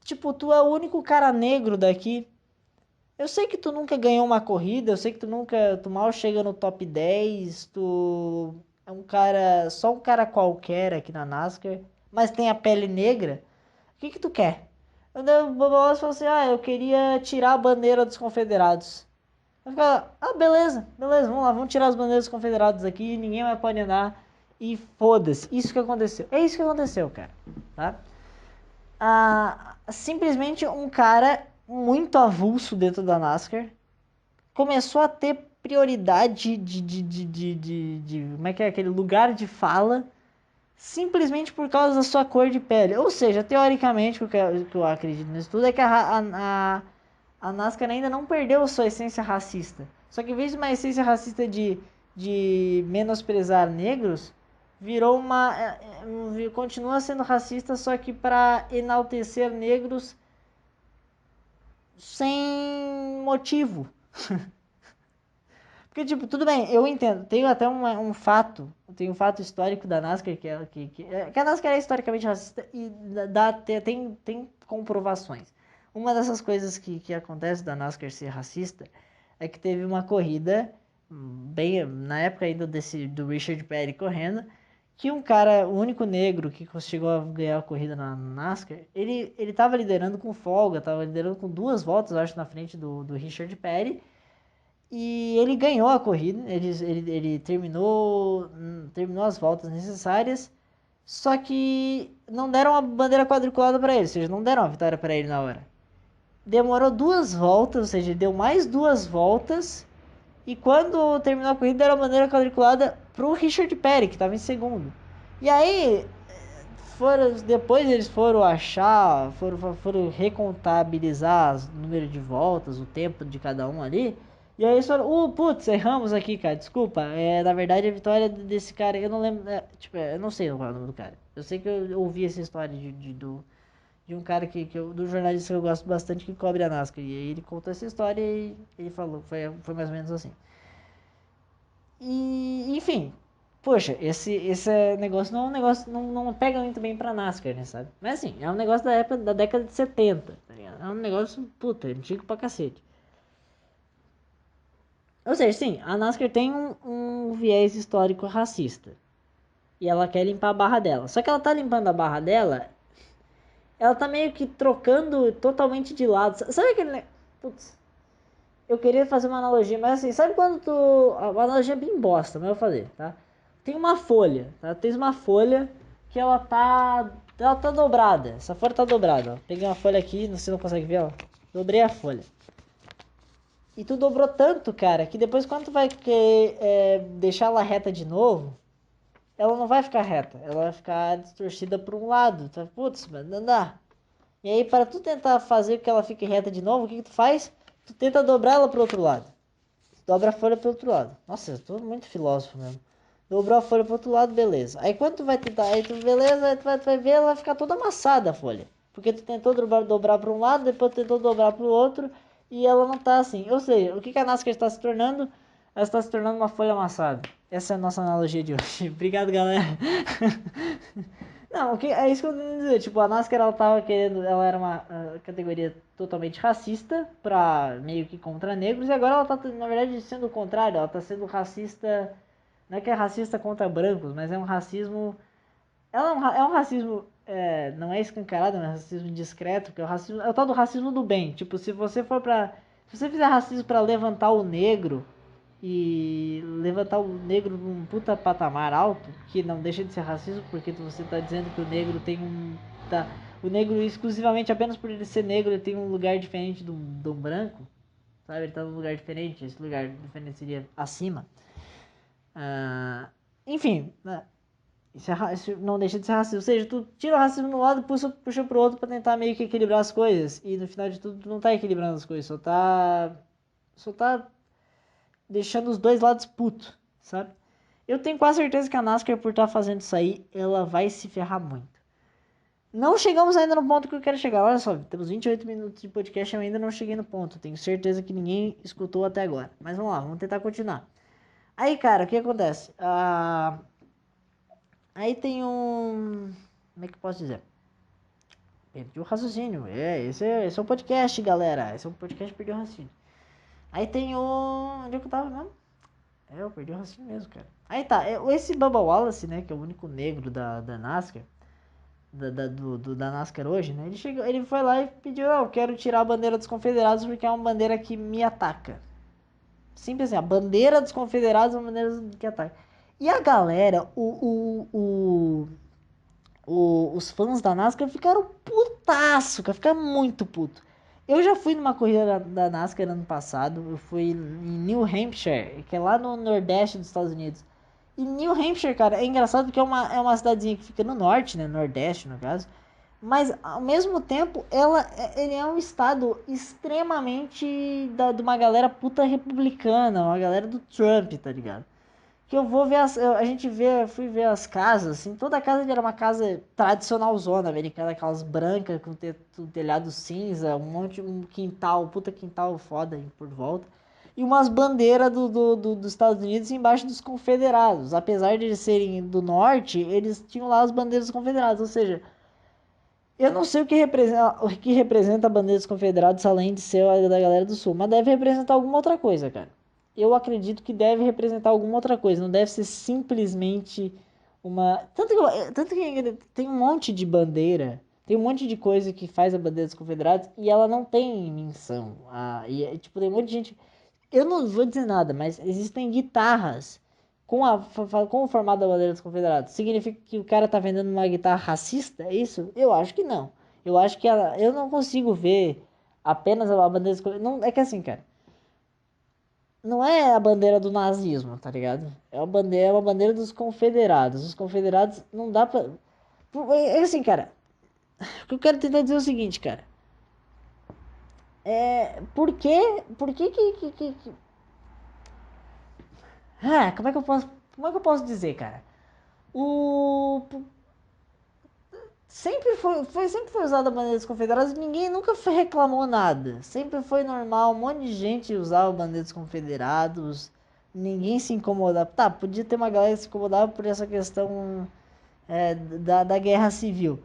[SPEAKER 1] Tipo, tu é o único cara negro daqui. Eu sei que tu nunca ganhou uma corrida, eu sei que tu mal chega no top 10, tu é só um cara qualquer aqui na NASCAR, mas tem a pele negra. O que que tu quer? O Baba Wallace falou assim, eu queria tirar a bandeira dos confederados. Vai ficar, beleza, vamos lá, vamos tirar as bandeiras confederadas aqui, ninguém mais pode andar. E foda-se, isso que aconteceu. É isso que aconteceu, cara. Tá? Simplesmente um cara muito avulso dentro da NASCAR começou a ter prioridade como é que é aquele lugar de fala simplesmente por causa da sua cor de pele. Ou seja, teoricamente, o que eu acredito nisso tudo é que a NASCAR ainda não perdeu sua essência racista. Só que em vez de uma essência racista de de menosprezar negros virou continua sendo racista, só que para enaltecer negros sem motivo. Porque, tipo, tudo bem, eu entendo. Tem até um fato, tem um fato histórico da NASCAR, que a NASCAR é historicamente racista e tem comprovações. Uma dessas coisas que acontece da NASCAR ser racista é que teve uma corrida, bem na época ainda do Richard Petty correndo, que um cara, o único negro que chegou a ganhar a corrida na NASCAR, ele tava liderando com folga, tava liderando com 2 voltas, eu acho, na frente do Richard Petty, e ele ganhou a corrida, ele terminou as voltas necessárias, só que não deram a bandeira quadriculada para ele, ou seja, não deram a vitória para ele na hora. Demorou 2 voltas, ou seja, deu mais 2 voltas, e quando terminou a corrida, deram a bandeira quadriculada pro Richard Petty, que estava em segundo. E aí, depois eles foram achar, foram recontabilizar o número de voltas, o tempo de cada um ali. E aí eles falaram, putz, erramos aqui, cara, desculpa. Na verdade a vitória desse cara, eu não lembro, eu não sei qual é o nome do cara. Eu sei que eu ouvi essa história de um cara do jornalista que eu gosto bastante que cobre a NASCAR. E aí ele contou essa história e ele falou, foi mais ou menos assim. E, enfim, poxa, esse negócio não é um negócio, não pega muito bem pra NASCAR, né, sabe? Mas assim, é um negócio da época, da década de 70, tá ligado? É um negócio, puta, antigo pra cacete. Ou seja, sim, a NASCAR tem um viés histórico racista. E ela quer limpar a barra dela. Só que ela tá limpando a barra dela, ela tá meio que trocando totalmente de lado. Sabe aquele... Putz, eu queria fazer uma analogia, mas assim, sabe quando tu... Uma analogia bem bosta, mas eu vou fazer, tá? Tem uma folha, tá? Tem uma folha que ela tá dobrada. Essa folha tá dobrada, ó. Peguei uma folha aqui, você não consegue ver, ó. Dobrei a folha. E tu dobrou tanto, cara, que depois quando tu vai deixar ela reta de novo, ela não vai ficar reta. Ela vai ficar distorcida para um lado. Tá? Putz, mas não dá. E aí, para tu tentar fazer com que ela fique reta de novo, o que tu faz? Tu tenta dobrar ela pro outro lado. Dobra a folha pro outro lado. Nossa, eu tô muito filósofo mesmo. Dobrou a folha pro outro lado, beleza. Aí quando tu vai tentar, aí tu, beleza, aí tu vai ver, ela vai ficar toda amassada a folha. Porque tu tentou dobrar para um lado, depois tu tentou dobrar pro outro, e ela não tá assim. Ou seja, o que a NASCAR está se tornando? Ela está se tornando uma folha amassada. Essa é a nossa analogia de hoje. Obrigado, galera. Não, é isso que eu tô dizer. Tipo, a NASCAR ela tava querendo. Ela era uma categoria totalmente racista, pra meio que contra negros, e agora ela tá, na verdade, sendo o contrário. Ela tá sendo racista. Não é que é racista contra brancos, mas é um racismo. É um racismo. Não é escancarado, é um racismo discreto, que é o racismo. É o tal do racismo do bem. Tipo, se você for pra. Se você fizer racismo pra levantar o negro e levantar o negro num puta patamar alto, que não deixa de ser racismo, porque você tá dizendo que o negro tem o negro exclusivamente, apenas por ele ser negro, ele tem um lugar diferente do branco, sabe? Ele tá num lugar diferente, esse lugar diferente seria acima. Enfim, né? Isso não deixa de ser racismo. Ou seja, tu tira o racismo de um lado e puxa pro outro pra tentar meio que equilibrar as coisas. E no final de tudo, tu não tá equilibrando as coisas, só tá deixando os dois lados putos, sabe? Eu tenho quase certeza que a NASCAR, por estar fazendo isso aí, ela vai se ferrar muito. Não chegamos ainda no ponto que eu quero chegar. Olha só, temos 28 minutos de podcast e eu ainda não cheguei no ponto. Tenho certeza que ninguém escutou até agora. Mas vamos lá, vamos tentar continuar. Aí, cara, o que acontece? Aí tem um... Como é que eu posso dizer? Perdi o raciocínio. Esse é um podcast, galera. Esse é um podcast, perdi o raciocínio. Aí tem o... Onde é que eu tava mesmo? Eu perdi o raciocínio mesmo, cara. Aí tá, esse Bubba Wallace, né, que é o único negro da NASCAR, da NASCAR hoje, né, ele foi lá e pediu, eu quero tirar a bandeira dos confederados porque é uma bandeira que me ataca. Simples assim, a bandeira dos confederados é uma bandeira que ataca. E a galera, os fãs da NASCAR ficaram putaço, cara, ficaram muito puto. Eu já fui numa corrida da NASCAR ano passado, eu fui em New Hampshire, que é lá no nordeste dos Estados Unidos. E New Hampshire, cara, é engraçado porque é uma cidadezinha que fica no norte, né, nordeste no caso. Mas, ao mesmo tempo, ele é um estado extremamente de uma galera puta republicana, uma galera do Trump, tá ligado? que eu vou ver fui ver as casas, assim, toda casa era uma casa tradicional zona americana, aquelas brancas com telhado cinza, um quintal, puta quintal foda aí por volta. E umas bandeiras dos Estados Unidos embaixo dos confederados. Apesar de eles serem do norte, eles tinham lá as bandeiras dos confederados. Ou seja, eu não sei o que representa a bandeira dos confederados além de ser a da galera do sul, mas deve representar alguma outra coisa, cara. Eu acredito que deve representar alguma outra coisa, não deve ser simplesmente uma. Tanto que tem um monte de bandeira, tem um monte de coisa que faz a bandeira dos confederados e ela não tem menção. Tipo, tem um monte de gente. Eu não vou dizer nada, mas existem guitarras com o formato da bandeira dos confederados. Significa que o cara tá vendendo uma guitarra racista? É isso? Eu acho que não. Eu acho que eu não consigo ver apenas a bandeira dos confederados. Não, é que assim, cara. Não é a bandeira do nazismo, tá ligado? É uma bandeira dos confederados. Os confederados não dá pra. É assim, cara. O que eu quero tentar dizer é o seguinte, cara. Por que. Como é que eu posso dizer, cara? O. Sempre foi usada a bandeira dos confederados e ninguém nunca reclamou nada. Sempre foi normal, um monte de gente usava a bandeira dos confederados, ninguém se incomodava. Tá, podia ter uma galera que se incomodava por essa questão da guerra civil.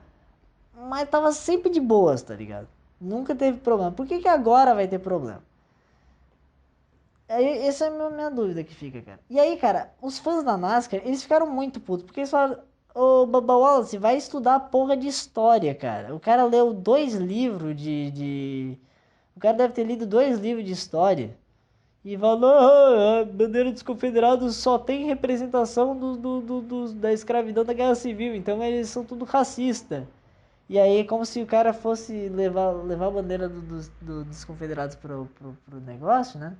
[SPEAKER 1] Mas tava sempre de boas, tá ligado? Nunca teve problema. Por que agora vai ter problema? Essa é a minha dúvida que fica, cara. E aí, cara, os fãs da NASCAR, eles ficaram muito putos, porque eles falaram, ô Bubba Wallace, vai estudar a porra de história, cara. O cara leu 2 livros. O cara deve ter lido 2 livros de história. E falou, a bandeira dos confederados só tem representação da escravidão da guerra civil, então eles são tudo racista. E aí, como se o cara fosse levar a bandeira dos confederados pro negócio, né?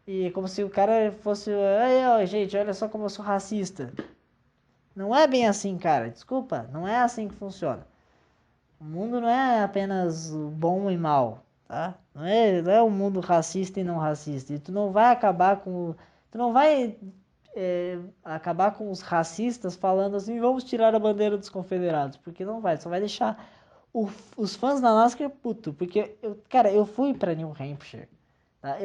[SPEAKER 1] E como se o cara fosse. Aí, ó, gente, olha só como eu sou racista. Não é bem assim, cara. Desculpa, não é assim que funciona. O mundo não é apenas bom e mal, tá? Não é um mundo racista e não racista. E tu não vai acabar com. Tu não vai acabar com os racistas falando assim, vamos tirar a bandeira dos confederados. Porque não vai, só vai deixar os fãs da NASCAR puto. Porque, cara, eu fui pra New Hampshire. Tá?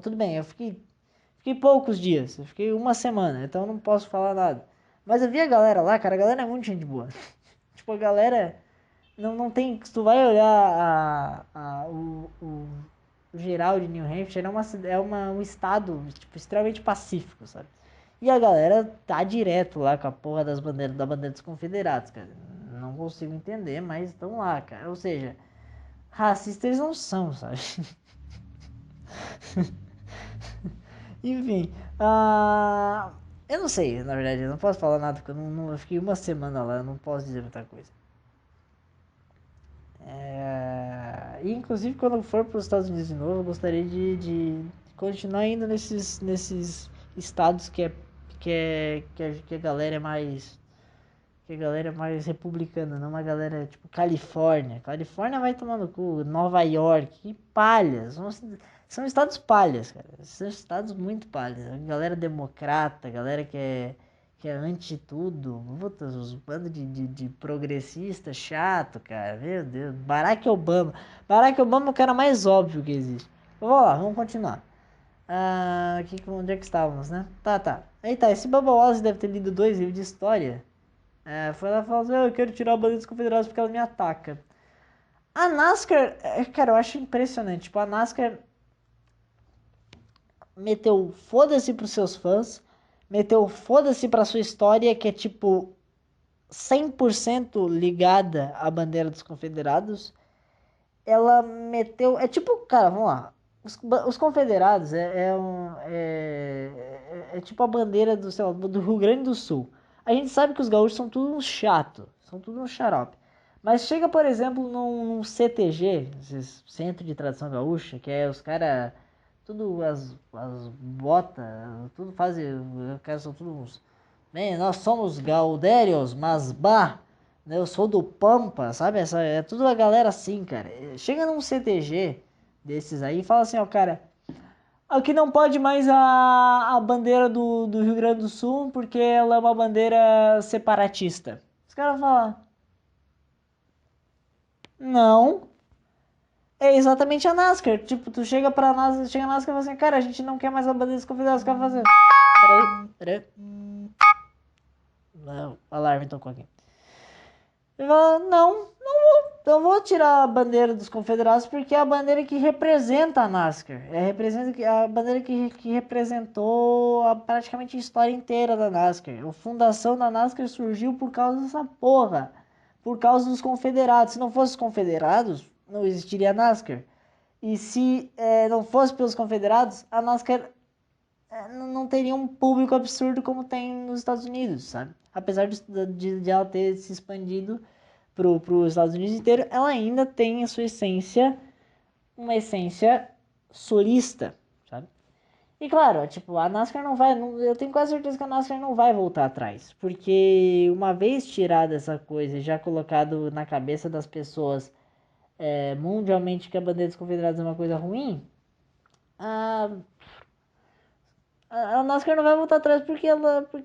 [SPEAKER 1] Tudo bem, fiquei poucos dias, eu fiquei uma semana, então não posso falar nada. Mas eu vi a galera lá, cara, a galera é muito gente boa. Tipo, a galera não tem. Se tu vai olhar o geral de New Hampshire, um estado tipo, extremamente pacífico, sabe? E a galera tá direto lá com a porra da bandeira dos confederados, cara. Não consigo entender, mas estão lá, cara. Ou seja, racistas eles não são, sabe? Enfim, eu não sei, na verdade, eu não posso falar nada, porque eu fiquei uma semana lá, eu não posso dizer muita coisa. E inclusive quando eu for para os Estados Unidos de novo, eu gostaria de continuar indo nesses estados que a galera é mais. Que a galera é mais republicana, não uma galera tipo Califórnia. Califórnia vai tomar no cu, Nova York, que palhas. São estados palhas, cara. São estados muito palhas. A galera democrata, a galera que é anti tudo. Puta, os bandos de progressista chato, cara. Meu Deus. Barack Obama. Barack Obama é o cara mais óbvio que existe. Vamos lá, vamos continuar. Onde é que estávamos, né? Tá. Aí tá, esse Bubba Wallace deve ter lido 2 livros de história. Foi lá e falou assim, eu quero tirar a bandeira dos confederados porque ela me ataca. A NASCAR, cara, eu acho impressionante. Tipo, a NASCAR meteu foda-se pros seus fãs, meteu foda-se pra sua história, que é tipo 100% ligada à bandeira dos confederados. Ela meteu. É tipo, cara, vamos lá. Os confederados é tipo a bandeira sei lá, do Rio Grande do Sul. A gente sabe que os gaúchos são tudo um chato, são tudo um xarope. Mas chega, por exemplo, num CTG, Centro de Tradição Gaúcha, que é os caras, tudo as botas, tudo fazem, os caras são tudo uns. Bem, nós somos gaudérios, mas bah, né, eu sou do Pampa, sabe? É tudo a galera assim, cara. Chega num CTG desses aí e fala assim, ó, cara. Aqui não pode mais a bandeira do Rio Grande do Sul, porque ela é uma bandeira separatista. Os caras falam, não, é exatamente a NASCAR. Tipo, tu chega pra NASCAR, chega na NASCAR e fala assim, cara, a gente não quer mais a bandeira dos confederados. Os caras falam assim, peraí. Não, o alarme tocou aqui. Ele fala, não vou tirar a bandeira dos confederados porque é a bandeira que representa a NASCAR. A bandeira que representou praticamente a história inteira da NASCAR. A fundação da NASCAR surgiu por causa dessa porra. Por causa dos confederados. Se não fosse os confederados, não existiria a NASCAR. E se não fosse pelos confederados, a NASCAR não teria um público absurdo como tem nos Estados Unidos, sabe? Apesar de ela ter se expandido pro Estados Unidos inteiro, ela ainda tem a sua essência, uma essência sulista, sabe? E claro, tipo, a NASCAR não vai, eu tenho quase certeza que a NASCAR não vai voltar atrás, porque uma vez tirada essa coisa e já colocado na cabeça das pessoas mundialmente que a bandeira dos confederados é uma coisa ruim, a, a NASCAR não vai voltar atrás porque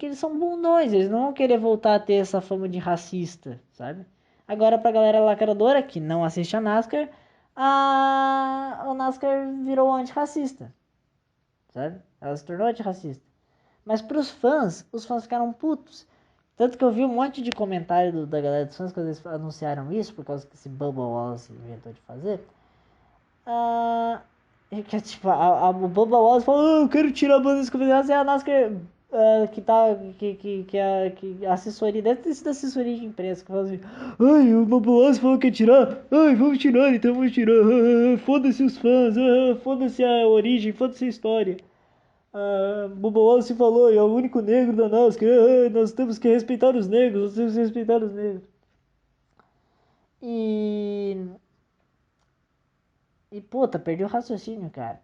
[SPEAKER 1] eles são bundões, eles não vão querer voltar a ter essa fama de racista, sabe? Agora, pra galera lacradora que não assiste a NASCAR, a NASCAR virou antirracista, sabe? Ela se tornou antirracista. Mas pros fãs, os fãs ficaram putos. Tanto que eu vi um monte de comentário da galera dos fãs quando eles anunciaram isso, por causa que esse Bubba Wallace inventou de fazer. Ah, que é tipo, o Bubba Wallace falou, eu quero tirar a banda dos convidados, e a NASCAR que tá, que a assessoria, deve ter sido assessoria de imprensa, que falou assim, ai, o Bubba Wallace falou que ia tirar, ai, vamos tirar, então vamos tirar, foda-se os fãs, foda-se a origem, foda-se a história. Bubba Wallace falou, é o único negro da NASCAR, nós temos que respeitar os negros, nós temos que respeitar os negros. E... E, puta, perdi o raciocínio, cara.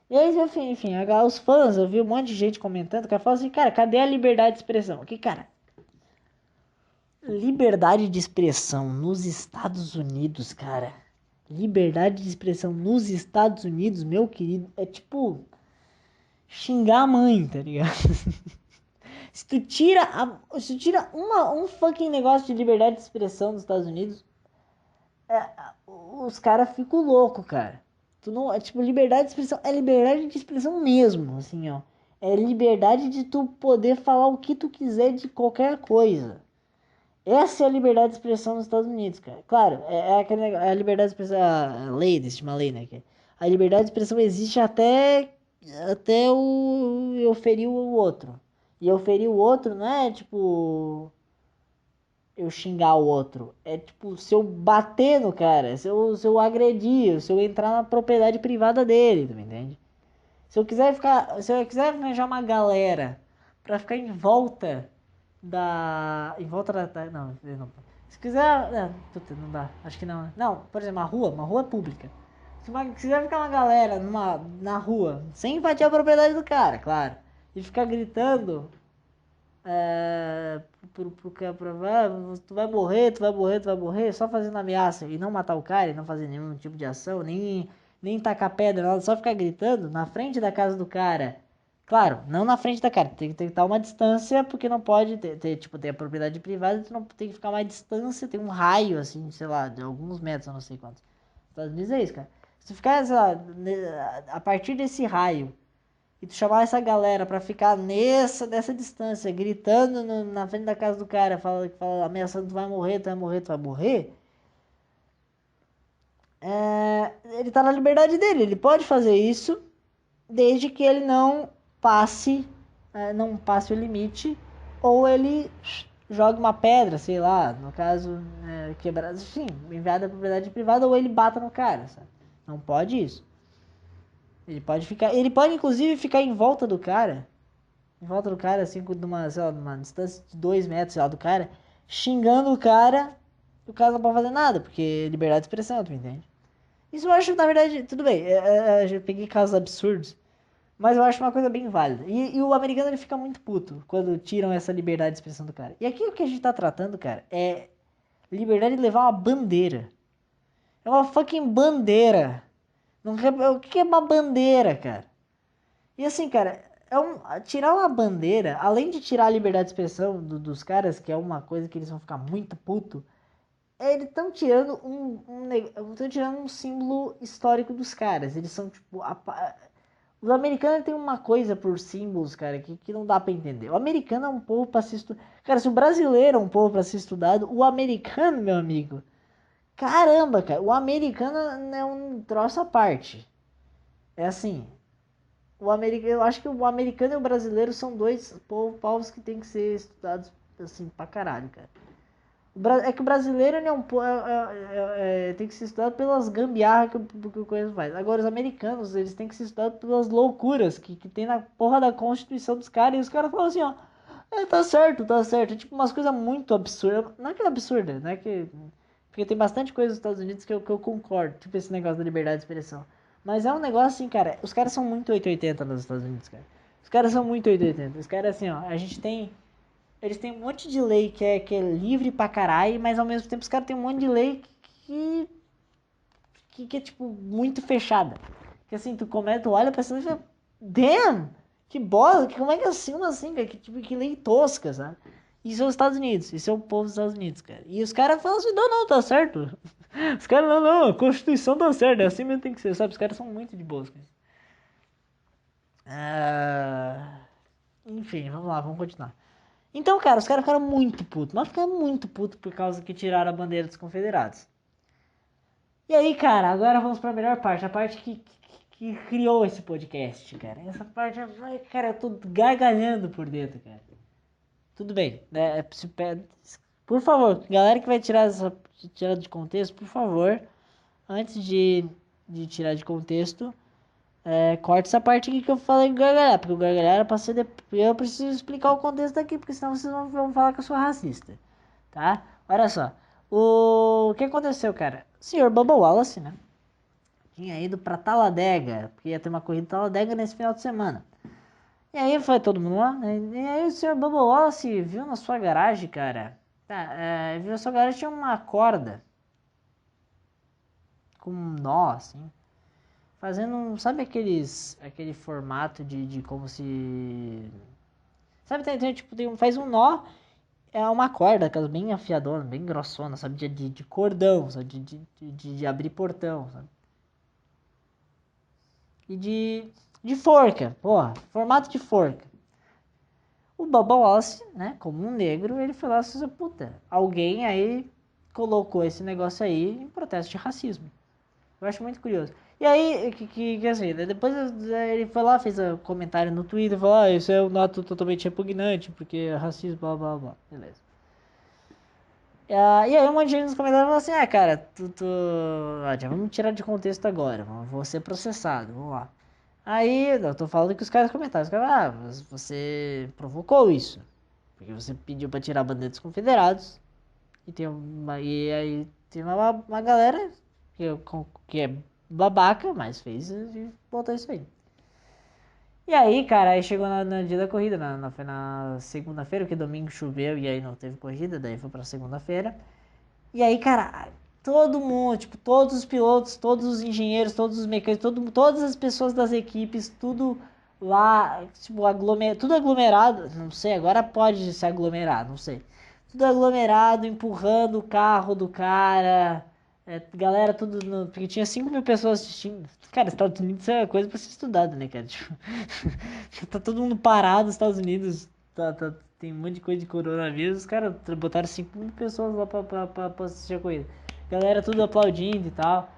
[SPEAKER 1] E aí, enfim, os fãs, eu vi um monte de gente comentando, cara, falando assim, cara, cadê a liberdade de expressão? Que, cara, liberdade de expressão nos Estados Unidos, cara. Liberdade de expressão nos Estados Unidos, meu querido, é tipo xingar a mãe, tá ligado? Se tu tira um fucking negócio de liberdade de expressão nos Estados Unidos, os caras ficam loucos, cara. Tu não, tipo, liberdade de expressão é liberdade de expressão mesmo, assim, ó. É liberdade de tu poder falar o que tu quiser de qualquer coisa. Essa é a liberdade de expressão nos Estados Unidos, cara. Claro, é aquele negócio, a liberdade de expressão, a lei, existe uma lei, né? A liberdade de expressão existe até eu ferir o outro. E eu ferir o outro não é tipo eu xingar o outro. É tipo, se eu bater no cara, se eu agredir, se eu entrar na propriedade privada dele, tu me entende? Se eu quiser arranjar uma galera pra ficar em volta em volta não. Se quiser, puta, não dá, acho que não. Não, por exemplo, uma rua pública. Se quiser ficar uma galera na rua, sem invadir a propriedade do cara, claro, e ficar gritando tu vai morrer, tu vai morrer, tu vai morrer, só fazendo ameaça e não matar o cara e não fazer nenhum tipo de ação, nem tacar pedra, nada, só ficar gritando na frente da casa do cara. Claro, não na frente da cara, tem que estar uma distância, porque não pode tipo, ter a propriedade privada, tu não tem que ficar uma distância, tem um raio, assim, sei lá, de alguns metros, eu não sei quantos. Estados Unidos é isso, cara. Se tu ficar, sei lá, a partir desse raio, e tu chamar essa galera pra ficar dessa distância, gritando na frente da casa do cara, ameaçando, tu vai morrer, tu vai morrer, tu vai morrer, ele tá na liberdade dele, ele pode fazer isso, desde que ele não passe o limite, ou ele jogue uma pedra, sei lá, no caso, quebrar, enfim, enviar da propriedade privada, ou ele bata no cara, sabe? Não pode isso. Ele pode inclusive ficar em volta do cara, assim, numa distância de 2 metros, sei lá, do cara, xingando o cara, e o cara não pode fazer nada, porque é liberdade de expressão, tu me entende? Isso eu acho, na verdade, tudo bem, eu já peguei casos absurdos, mas eu acho uma coisa bem válida. E o americano, ele fica muito puto quando tiram essa liberdade de expressão do cara. E aqui o que a gente tá tratando, cara, é liberdade de levar uma bandeira. É uma fucking bandeira. Não, o que é uma bandeira, cara? E assim, cara, tirar uma bandeira, além de tirar a liberdade de expressão dos caras, que é uma coisa que eles vão ficar muito puto, eles estão tirando tão tirando um símbolo histórico dos caras. Eles são, tipo, os americanos têm uma coisa por símbolos, cara, que não dá pra entender. O americano é um povo pra se estudar. Cara, se o brasileiro é um povo pra ser estudado, o americano, meu amigo, caramba, cara, o americano é um troço à parte. É assim, eu acho que o americano e o brasileiro são dois povos que tem que ser estudados assim pra caralho, cara. É que o brasileiro ele é tem que ser estudado pelas gambiarras que o coisa faz. Agora, os americanos, eles têm que ser estudados pelas loucuras que tem na porra da Constituição dos caras. E os caras falam assim, ó, tá certo, tá certo. Tipo, umas coisas muito absurdas. Não é que é absurda, não é que... Porque tem bastante coisa nos Estados Unidos que eu concordo. Tipo, esse negócio da liberdade de expressão. Mas é um negócio assim, cara, os caras são muito 880 nos Estados Unidos, cara. Os caras são muito 880. Os caras, assim, ó, a gente tem... Eles têm um monte de lei que é livre pra caralho, mas ao mesmo tempo os caras têm um monte de lei que é, tipo, muito fechada. Que assim, tu olha pra cima e fala, damn! Que bola! Como é que é assim, cara? Que lei tosca, sabe? Isso é os Estados Unidos, isso é o povo dos Estados Unidos, cara. E os caras falam assim, não, não, tá certo. Os caras, não, não, a Constituição tá certa, é assim mesmo tem que ser, sabe? Os caras são muito de boas, cara. Enfim, vamos lá, vamos continuar. Então, cara, os caras ficaram muito putos, mas ficaram muito putos por causa que tiraram a bandeira dos confederados. E aí, cara, agora vamos pra melhor parte, a parte que criou esse podcast, cara. Essa parte, cara, eu tô gargalhando por dentro, cara. Tudo bem, né? Por favor, galera que vai tirar de contexto, por favor, antes de tirar de contexto, corta essa parte aqui que eu falei gargalhar, porque o gargalhar era pra ser eu preciso explicar o contexto aqui, porque senão vocês vão falar que eu sou racista, tá? Olha só, o que aconteceu, cara? O senhor Bubba Wallace, né? Tinha ido pra Talladega, porque ia ter uma corrida em Talladega nesse final de semana. E aí foi todo mundo lá, né? E aí o senhor Bubba Wallace viu na sua garagem, cara. Viu na sua garagem tinha uma corda com um nó, assim. Fazendo sabe aquele formato de como se... Sabe, tipo, faz um nó, é uma corda, aquelas bem afiadona, bem grossona, sabe, de cordão, sabe, de abrir portão, sabe. E de forca, porra, formato de forca. O Bubba Wallace, né, como um negro, ele foi lá e disse, puta, alguém aí colocou esse negócio aí em protesto de racismo. Eu acho muito curioso. E aí, que assim, depois ele foi lá, fez um comentário no Twitter, falou, isso é um ato totalmente repugnante, porque é racismo, blá, blá, blá. Beleza. E aí um monte de gente nos comentários falou assim, cara, já vamos tirar de contexto agora, vou ser processado, vamos lá. Aí, eu tô falando que os caras comentaram, os caras, você provocou isso, porque você pediu pra tirar a bandeira dos confederados, e aí tem uma galera que é babaca, mas fez e botou isso aí. E aí, cara, aí chegou no dia da corrida, foi na segunda-feira, porque domingo choveu e aí não teve corrida, daí foi pra segunda-feira. E aí, cara, todo mundo, tipo, todos os pilotos, todos os engenheiros, todos os mecânicos, todas as pessoas das equipes, tudo lá, tipo, tudo aglomerado, não sei, agora pode se aglomerar, não sei. Tudo aglomerado, empurrando o carro do cara, galera, tudo, porque tinha 5 mil pessoas assistindo. Cara, Estados Unidos é uma coisa pra ser estudada, né, cara? Tipo, tá todo mundo parado nos Estados Unidos, tem um monte de coisa de coronavírus, os caras botaram 5 mil pessoas lá pra assistir a corrida. Galera tudo aplaudindo e tal.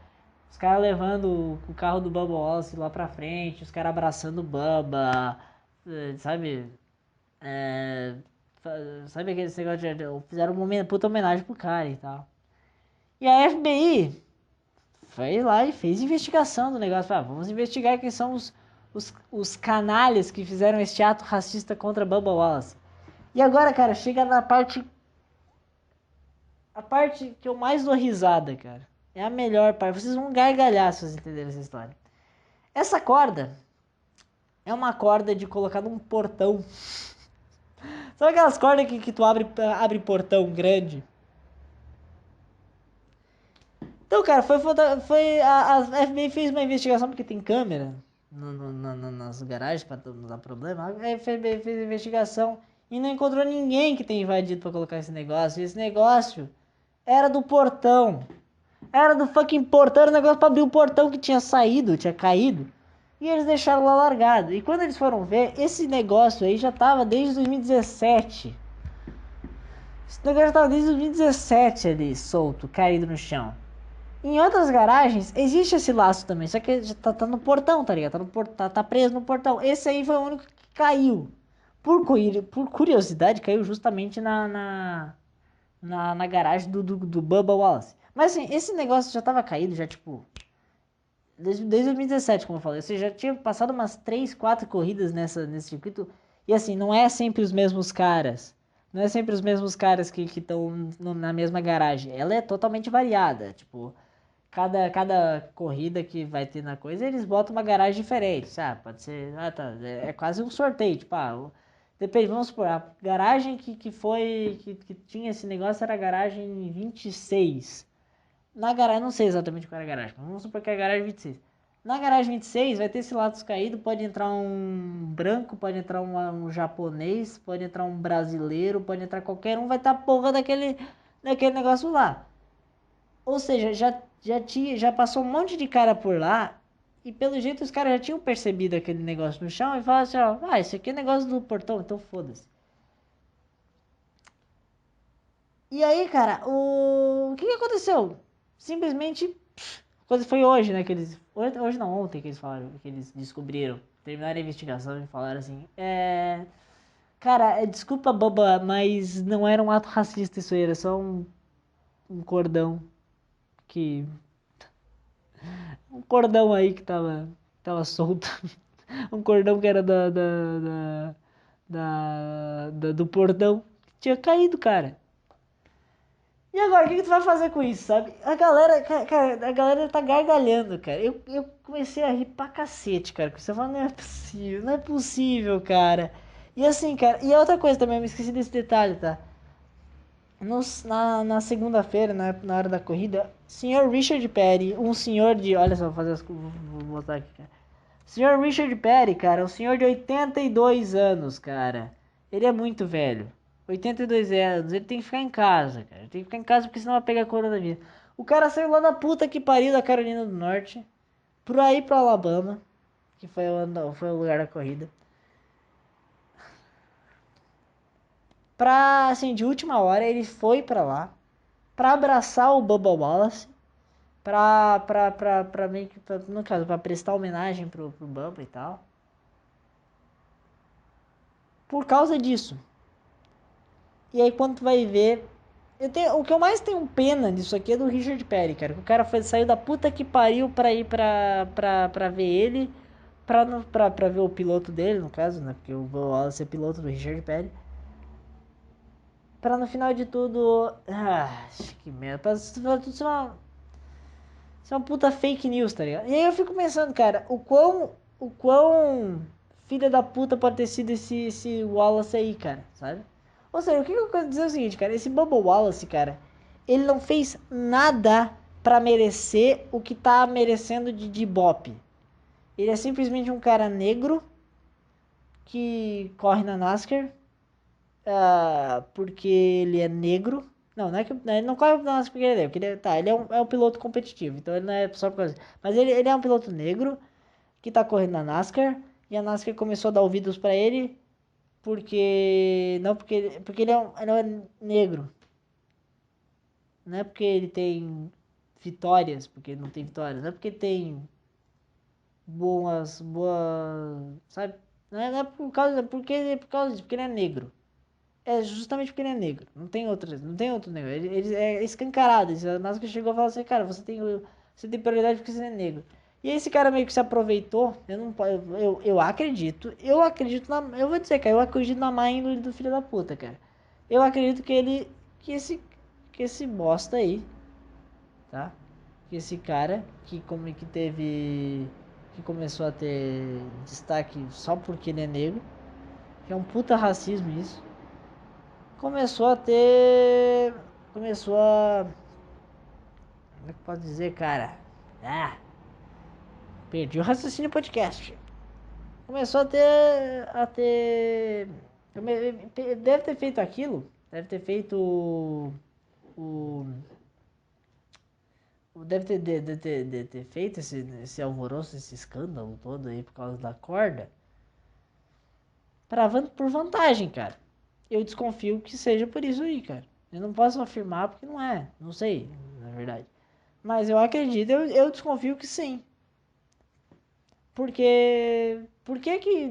[SPEAKER 1] Os caras levando o carro do Bubba Wallace lá pra frente, os caras abraçando o Bubba, sabe? É, sabe aquele negócio fizeram uma puta homenagem pro cara e tal. E a FBI foi lá e fez investigação do negócio. Vamos investigar quem são os canalhas que fizeram este ato racista contra Bubba Wallace. E agora, cara, chega na parte... A parte que eu mais dou risada, cara. É a melhor parte. Vocês vão gargalhar se vocês entenderem essa história. Essa corda é uma corda de colocar num portão. Sabe aquelas cordas que tu abre portão grande? Então, cara, a FBI fez uma investigação porque tem câmera nas garagens pra não dar problema. Aí fez investigação e não encontrou ninguém que tenha invadido pra colocar esse negócio. E esse negócio era do portão. Era do fucking portão, era um negócio pra abrir o portão que tinha saído, tinha caído. E eles deixaram lá largado. E quando eles foram ver, esse negócio aí já tava desde 2017. Esse negócio já tava desde 2017 ali, solto, caído no chão. Em outras garagens, existe esse laço também, só que já tá no portão, tá ligado? Tá preso no portão. Esse aí foi o único que caiu. Por curiosidade, caiu justamente na garagem do Bubba Wallace. Mas assim, esse negócio já tava caído, já tipo... Desde 2017, como eu falei. Você já tinha passado umas 3, 4 corridas nesse circuito. E assim, não é sempre os mesmos caras. Não é sempre os mesmos caras que estão na mesma garagem. Ela é totalmente variada. Tipo, cada corrida que vai ter na coisa, eles botam uma garagem diferente, sabe? Pode ser... Ah, tá. É quase um sorteio. Tipo, depende, vamos supor, a garagem que tinha esse negócio era a garagem 26. Na garagem, não sei exatamente qual era a garagem, mas vamos supor que é a garagem 26. Na garagem 26 vai ter esse Latos caído, pode entrar um branco, pode entrar um japonês, pode entrar um brasileiro, pode entrar qualquer um, vai estar porra daquele negócio lá. Ou seja, já passou um monte de cara por lá e pelo jeito os caras já tinham percebido aquele negócio no chão e falaram assim, ó, esse aqui é negócio do portão, então foda-se. E aí, cara, o que aconteceu? Simplesmente, coisa foi hoje, né, que eles, hoje não, ontem que eles falaram, que eles descobriram, terminaram a investigação e falaram assim, cara, desculpa, boba, mas não era um ato racista isso aí, era só um cordão que, um cordão aí que tava solto, um cordão que era do portão, tinha caído, cara. E agora, o que tu vai fazer com isso, sabe? Cara, a galera tá gargalhando, cara. Eu comecei a rir pra cacete, cara. Você fala, não é possível, cara. E assim, cara, e outra coisa também, eu me esqueci desse detalhe, tá? Na segunda-feira, na hora da corrida, senhor Richard Petty, um senhor de. Olha só, vou botar aqui, cara. Senhor Richard Petty, cara, um senhor de 82 anos, cara. Ele é muito velho. 82 anos, ele tem que ficar em casa, cara. Ele tem que ficar em casa porque senão vai pegar coronavírus. O cara saiu lá da puta que pariu da Carolina do Norte, por aí pro Alabama, que foi o lugar da corrida. Pra, assim, de última hora, ele foi pra lá, pra abraçar o Bubba Wallace, pra meio que, no caso, pra prestar homenagem pro Bubba e tal. Por causa disso. E aí quando tu vai ver. O que eu mais tenho pena disso aqui é do Richard Petty, cara. Que o cara saiu da puta que pariu pra ir pra ver ele. Pra ver o piloto dele, no caso, né? Porque o Wallace é piloto do Richard Petty. Pra no final de tudo. Que merda. Pra tudo ser uma puta fake news, tá ligado? E aí eu fico pensando, cara, o quão filha da puta pode ter sido esse Wallace aí, cara, sabe? Ou seja, o que eu quero dizer é o seguinte, cara, esse Bubba Wallace, cara, ele não fez nada pra merecer o que tá merecendo de Ibope. Ele é simplesmente um cara negro que corre na NASCAR, porque ele é negro. Não é que ele não corre na NASCAR porque ele é negro, porque ele é um piloto competitivo, então ele não é só por causa disso. Mas ele é um piloto negro que tá correndo na NASCAR, e a NASCAR começou a dar ouvidos pra ele porque ele é negro. Não é porque ele tem vitórias, porque ele não tem vitórias. Não é porque tem boas, sabe? Não é por causa, por causa disso, porque ele é negro. É justamente porque ele é negro. Não tem outro negro. Ele é escancarado. A NASCAR chegou e falou assim, cara, você tem prioridade porque você é negro. E esse cara meio que se aproveitou. Eu vou dizer, cara, eu acredito na má índole do filho da puta, cara. Eu acredito que esse bosta aí, tá? Que esse cara que começou a ter destaque só porque ele é negro, que é um puta racismo isso. Começou a ter. Começou a. Como é que pode dizer, cara? Perdi o raciocínio podcast. começou a ter deve ter feito aquilo, deve ter feito o deve ter feito esse alvoroço, esse escândalo todo aí por causa da corda, por vantagem, cara. Eu desconfio que seja por isso aí, cara. Eu não posso afirmar porque não é, não sei, na verdade. Mas eu acredito, eu desconfio que sim. Por que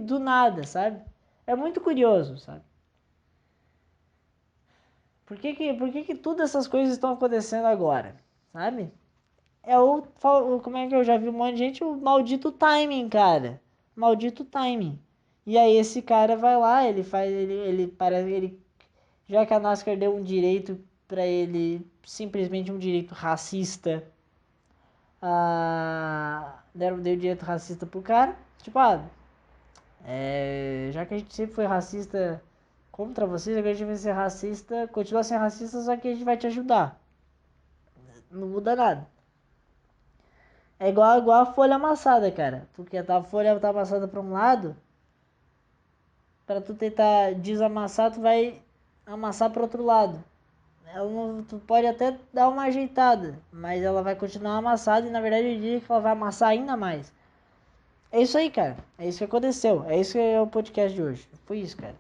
[SPEAKER 1] do nada, sabe? É muito curioso, sabe? Por que todas essas coisas estão acontecendo agora, sabe? Como é que eu já vi um monte de gente, o maldito timing, cara. Maldito timing. E aí esse cara vai lá, ele já que a NASCAR deu um direito pra ele, simplesmente um direito racista, deu direito racista pro cara, tipo, já que a gente sempre foi racista contra vocês, agora a gente vai ser racista, continua sendo racista, só que a gente vai te ajudar. Não muda nada. É igual a folha amassada, cara. Porque a folha tá amassada pra um lado, pra tu tentar desamassar, tu vai amassar pro outro lado. Tu pode até dar uma ajeitada, mas ela vai continuar amassada e na verdade eu diria que ela vai amassar ainda mais. É isso aí, cara. É isso que aconteceu. É isso que é o podcast de hoje. Foi isso, cara.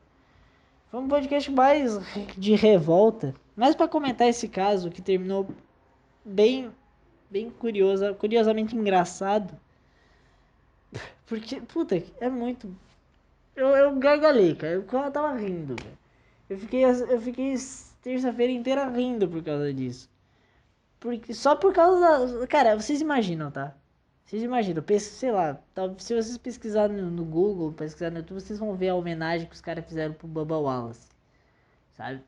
[SPEAKER 1] Foi um podcast mais de revolta. Mas pra comentar esse caso que terminou bem, bem curiosamente engraçado. Porque, puta, é muito. Eu gargalhei, cara. Eu tava rindo, cara. Eu fiquei terça-feira inteira rindo por causa disso. Só por causa da. Cara, vocês imaginam, tá? Vocês imaginam, sei lá, se vocês pesquisarem no Google, pesquisar no YouTube, vocês vão ver a homenagem que os caras fizeram pro Bubba Wallace, sabe?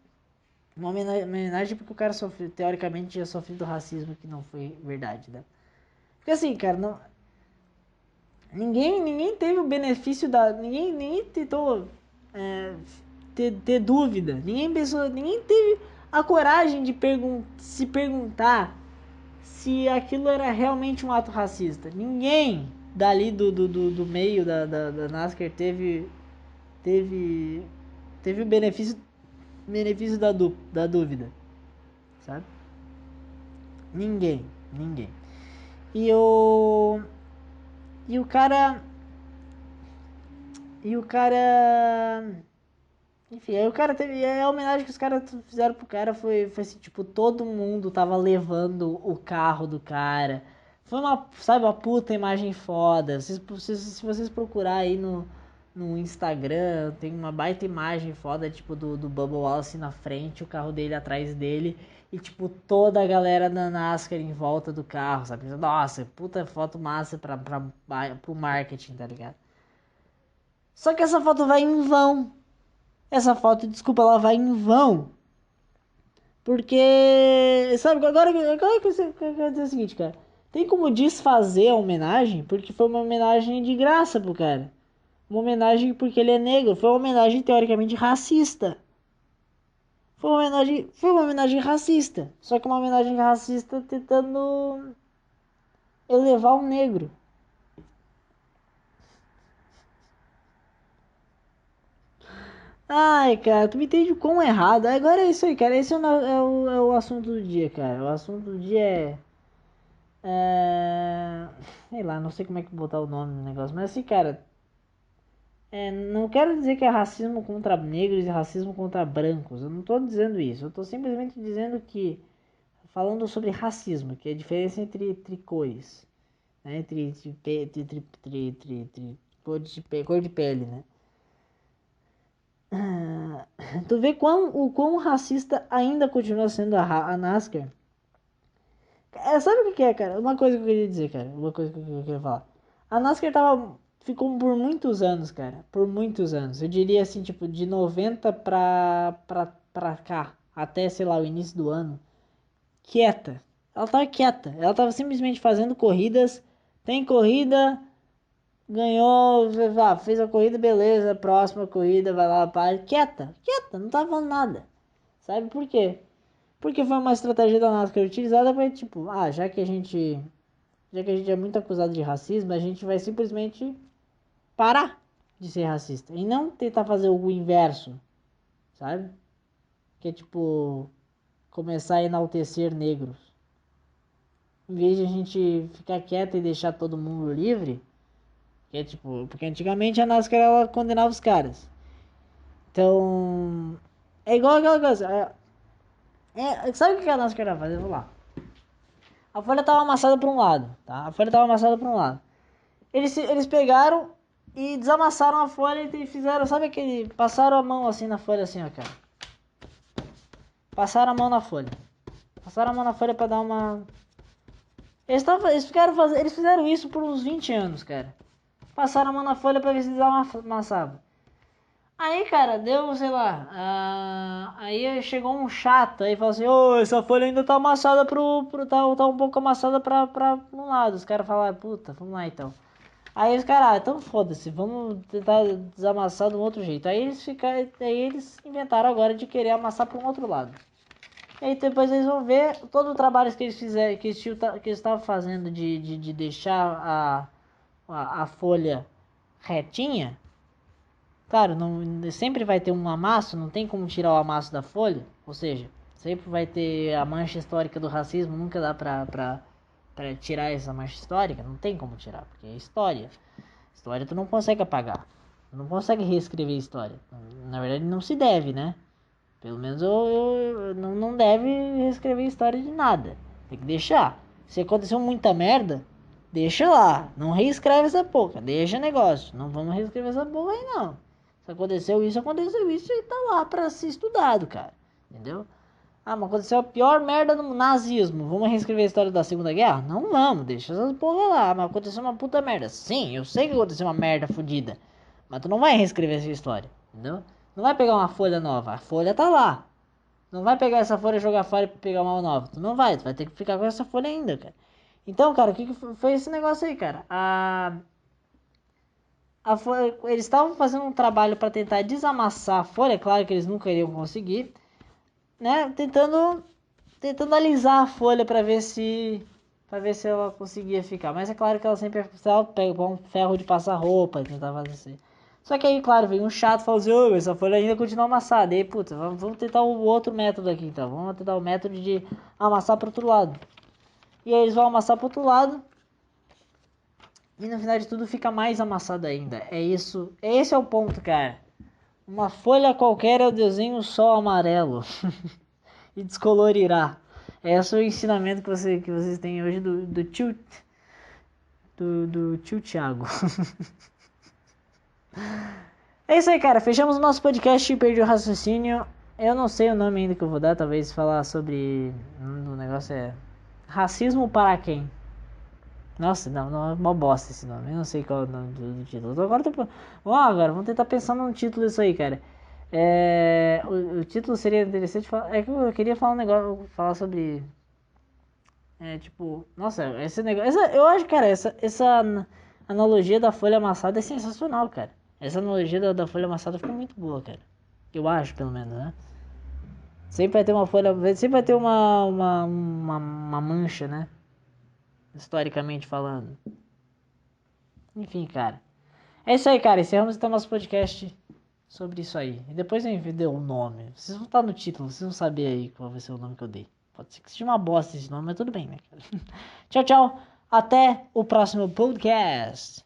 [SPEAKER 1] Uma homenagem porque o cara sofreu, teoricamente, tinha sofrido racismo que não foi verdade, né? Porque assim, cara, não, ninguém teve o benefício da. Ninguém tentou ter dúvida. Ninguém teve a coragem de se perguntar se aquilo era realmente um ato racista. Ninguém dali do meio da NASCAR teve, teve o benefício da dúvida, sabe? Ninguém. E o. E o cara. E o cara. Enfim, aí o cara teve. A homenagem que os caras fizeram pro cara foi assim, tipo, todo mundo tava levando o carro do cara. Foi uma, sabe, uma puta imagem foda. Se vocês procurar aí no Instagram, tem uma baita imagem foda, tipo, do Bubba Wallace na frente, o carro dele atrás dele. E, tipo, toda a galera da NASCAR em volta do carro, sabe? Nossa, puta foto massa pro marketing, tá ligado? Só que essa foto vai em vão. Essa foto, desculpa, ela vai em vão. Porque, sabe, agora que eu quero dizer o seguinte, cara. Tem como desfazer a homenagem, porque foi uma homenagem de graça pro cara. Uma homenagem porque ele é negro. Foi uma homenagem teoricamente racista. Foi uma homenagem racista. Só que uma homenagem racista tentando elevar um negro. Ai, cara, tu me entende o quão errado. Agora é isso aí, cara. Esse é o assunto do dia, cara. O assunto do dia sei lá, não sei como é que botar o nome no negócio, mas assim, cara, não quero dizer que é racismo contra negros e racismo contra brancos. Eu não tô dizendo isso. Eu tô simplesmente dizendo que, falando sobre racismo, que é a diferença entre cores, né? Entre cor de pele, né? Tu vê o quão racista ainda continua sendo a NASCAR. Sabe o que é, cara? Uma coisa que eu queria dizer, cara. Uma coisa que eu queria falar. A NASCAR ficou por muitos anos, cara. Por muitos anos. Eu diria assim, tipo, de 90 pra cá. Até, sei lá, o início do ano. Quieta. Ela tava quieta. Ela tava simplesmente fazendo corridas. Tem corrida. Ganhou. Fez a corrida, beleza. Próxima corrida, vai lá, para. Quieta. Quieta. Não tava falando nada. Sabe por quê? Porque foi uma estratégia da NASCAR utilizada para, tipo, já que a gente é muito acusado de racismo, a gente vai simplesmente parar. de ser racista. E não tentar fazer o inverso, sabe? Que é tipo começar a enaltecer negros. Em vez de a gente ficar quieto e deixar todo mundo livre, que é tipo, porque antigamente a NASCAR ela condenava os caras. Então, é igual aquela coisa. Sabe o que a NASCAR ia fazer? Vamos lá. A folha tava amassada para um lado, tá? A folha tava amassada para um lado. Eles pegaram e desamassaram a folha e fizeram, sabe aquele, passaram a mão assim na folha assim, ó, cara. Passaram a mão na folha. Passaram a mão na folha para dar uma. Eles fizeram isso por uns 20 anos, cara. Passaram a mão na folha pra ver se amassava. Aí, cara, deu, sei lá. Aí chegou um chato aí falou assim: Ô, essa folha ainda tá amassada tá um pouco amassada pra um lado. Os caras falaram: puta, vamos lá então. Aí os caras, então foda-se, vamos tentar desamassar de um outro jeito. Aí eles inventaram agora de querer amassar pra um outro lado. E aí depois eles vão ver todo o trabalho que eles fizeram, que eles estavam fazendo de deixar a folha retinha. Claro, não, sempre vai ter um amasso, não tem como tirar o amasso da folha. Ou seja, sempre vai ter a mancha histórica do racismo, nunca dá pra tirar essa mancha histórica, não tem como tirar, porque é história. História tu não consegue apagar, tu não consegue reescrever a história. Na verdade não se deve, né? Pelo menos eu não deve reescrever a história de nada. Tem que deixar. Se aconteceu muita merda, deixa lá. Não reescreve essa porra. Deixa negócio. Não vamos reescrever essa porra aí não. Se aconteceu isso e tá lá pra ser estudado, cara. Entendeu? Ah, mas aconteceu a pior merda no nazismo. Vamos reescrever a história da Segunda Guerra? Não vamos, deixa essas porra lá. Mas aconteceu uma puta merda. Sim, eu sei que aconteceu uma merda fodida. Mas tu não vai reescrever essa história, entendeu? Não vai pegar uma folha nova, a folha tá lá. Não vai pegar essa folha e jogar fora e pegar uma nova. Tu não vai, tu vai ter que ficar com essa folha ainda, cara. Então, cara, o que foi esse negócio aí, cara? Eles estavam fazendo um trabalho para tentar desamassar a folha, claro que eles nunca iriam conseguir, né? Tentando alisar a folha para ver se ela conseguia ficar. Mas é claro que ela sempre precisava pegar um ferro de passar roupa e tentar fazer assim. Só que aí, claro, veio um chato e falou assim: ô, essa folha ainda continua amassada. E aí, putz, vamos tentar o outro método aqui então. Vamos tentar o método de amassar pro outro lado. E aí eles vão amassar pro outro lado. E no final de tudo fica mais amassado ainda. É isso. Esse é o ponto, cara. Uma folha qualquer é o desenho sol amarelo. E descolorirá. Esse é o ensinamento que vocês têm hoje do tio Thiago. É isso aí, cara. Fechamos o nosso podcast e perdi o raciocínio. Eu não sei o nome ainda que eu vou dar. Talvez falar sobre. O negócio é. Racismo para quem? Nossa, não é uma bosta esse nome. Eu não sei qual é o nome do título. Vamos tentar pensar num título disso aí, cara. O título seria interessante falar. É que eu queria falar um negócio. Falar sobre. Tipo. Nossa, esse negócio. Eu acho, cara, essa analogia da folha amassada é sensacional, cara. Essa analogia da folha amassada ficou muito boa, cara. Eu acho, pelo menos, né? Sempre vai ter uma folha. Sempre vai ter uma mancha, né? Historicamente falando. Enfim, cara. É isso aí, cara. Encerramos então nosso podcast sobre isso aí. E depois eu dei um nome. Vocês vão estar no título, vocês vão saber aí qual vai ser o nome que eu dei. Pode ser que seja uma bosta esse nome, mas tudo bem, né, cara? Tchau, tchau. Até o próximo podcast.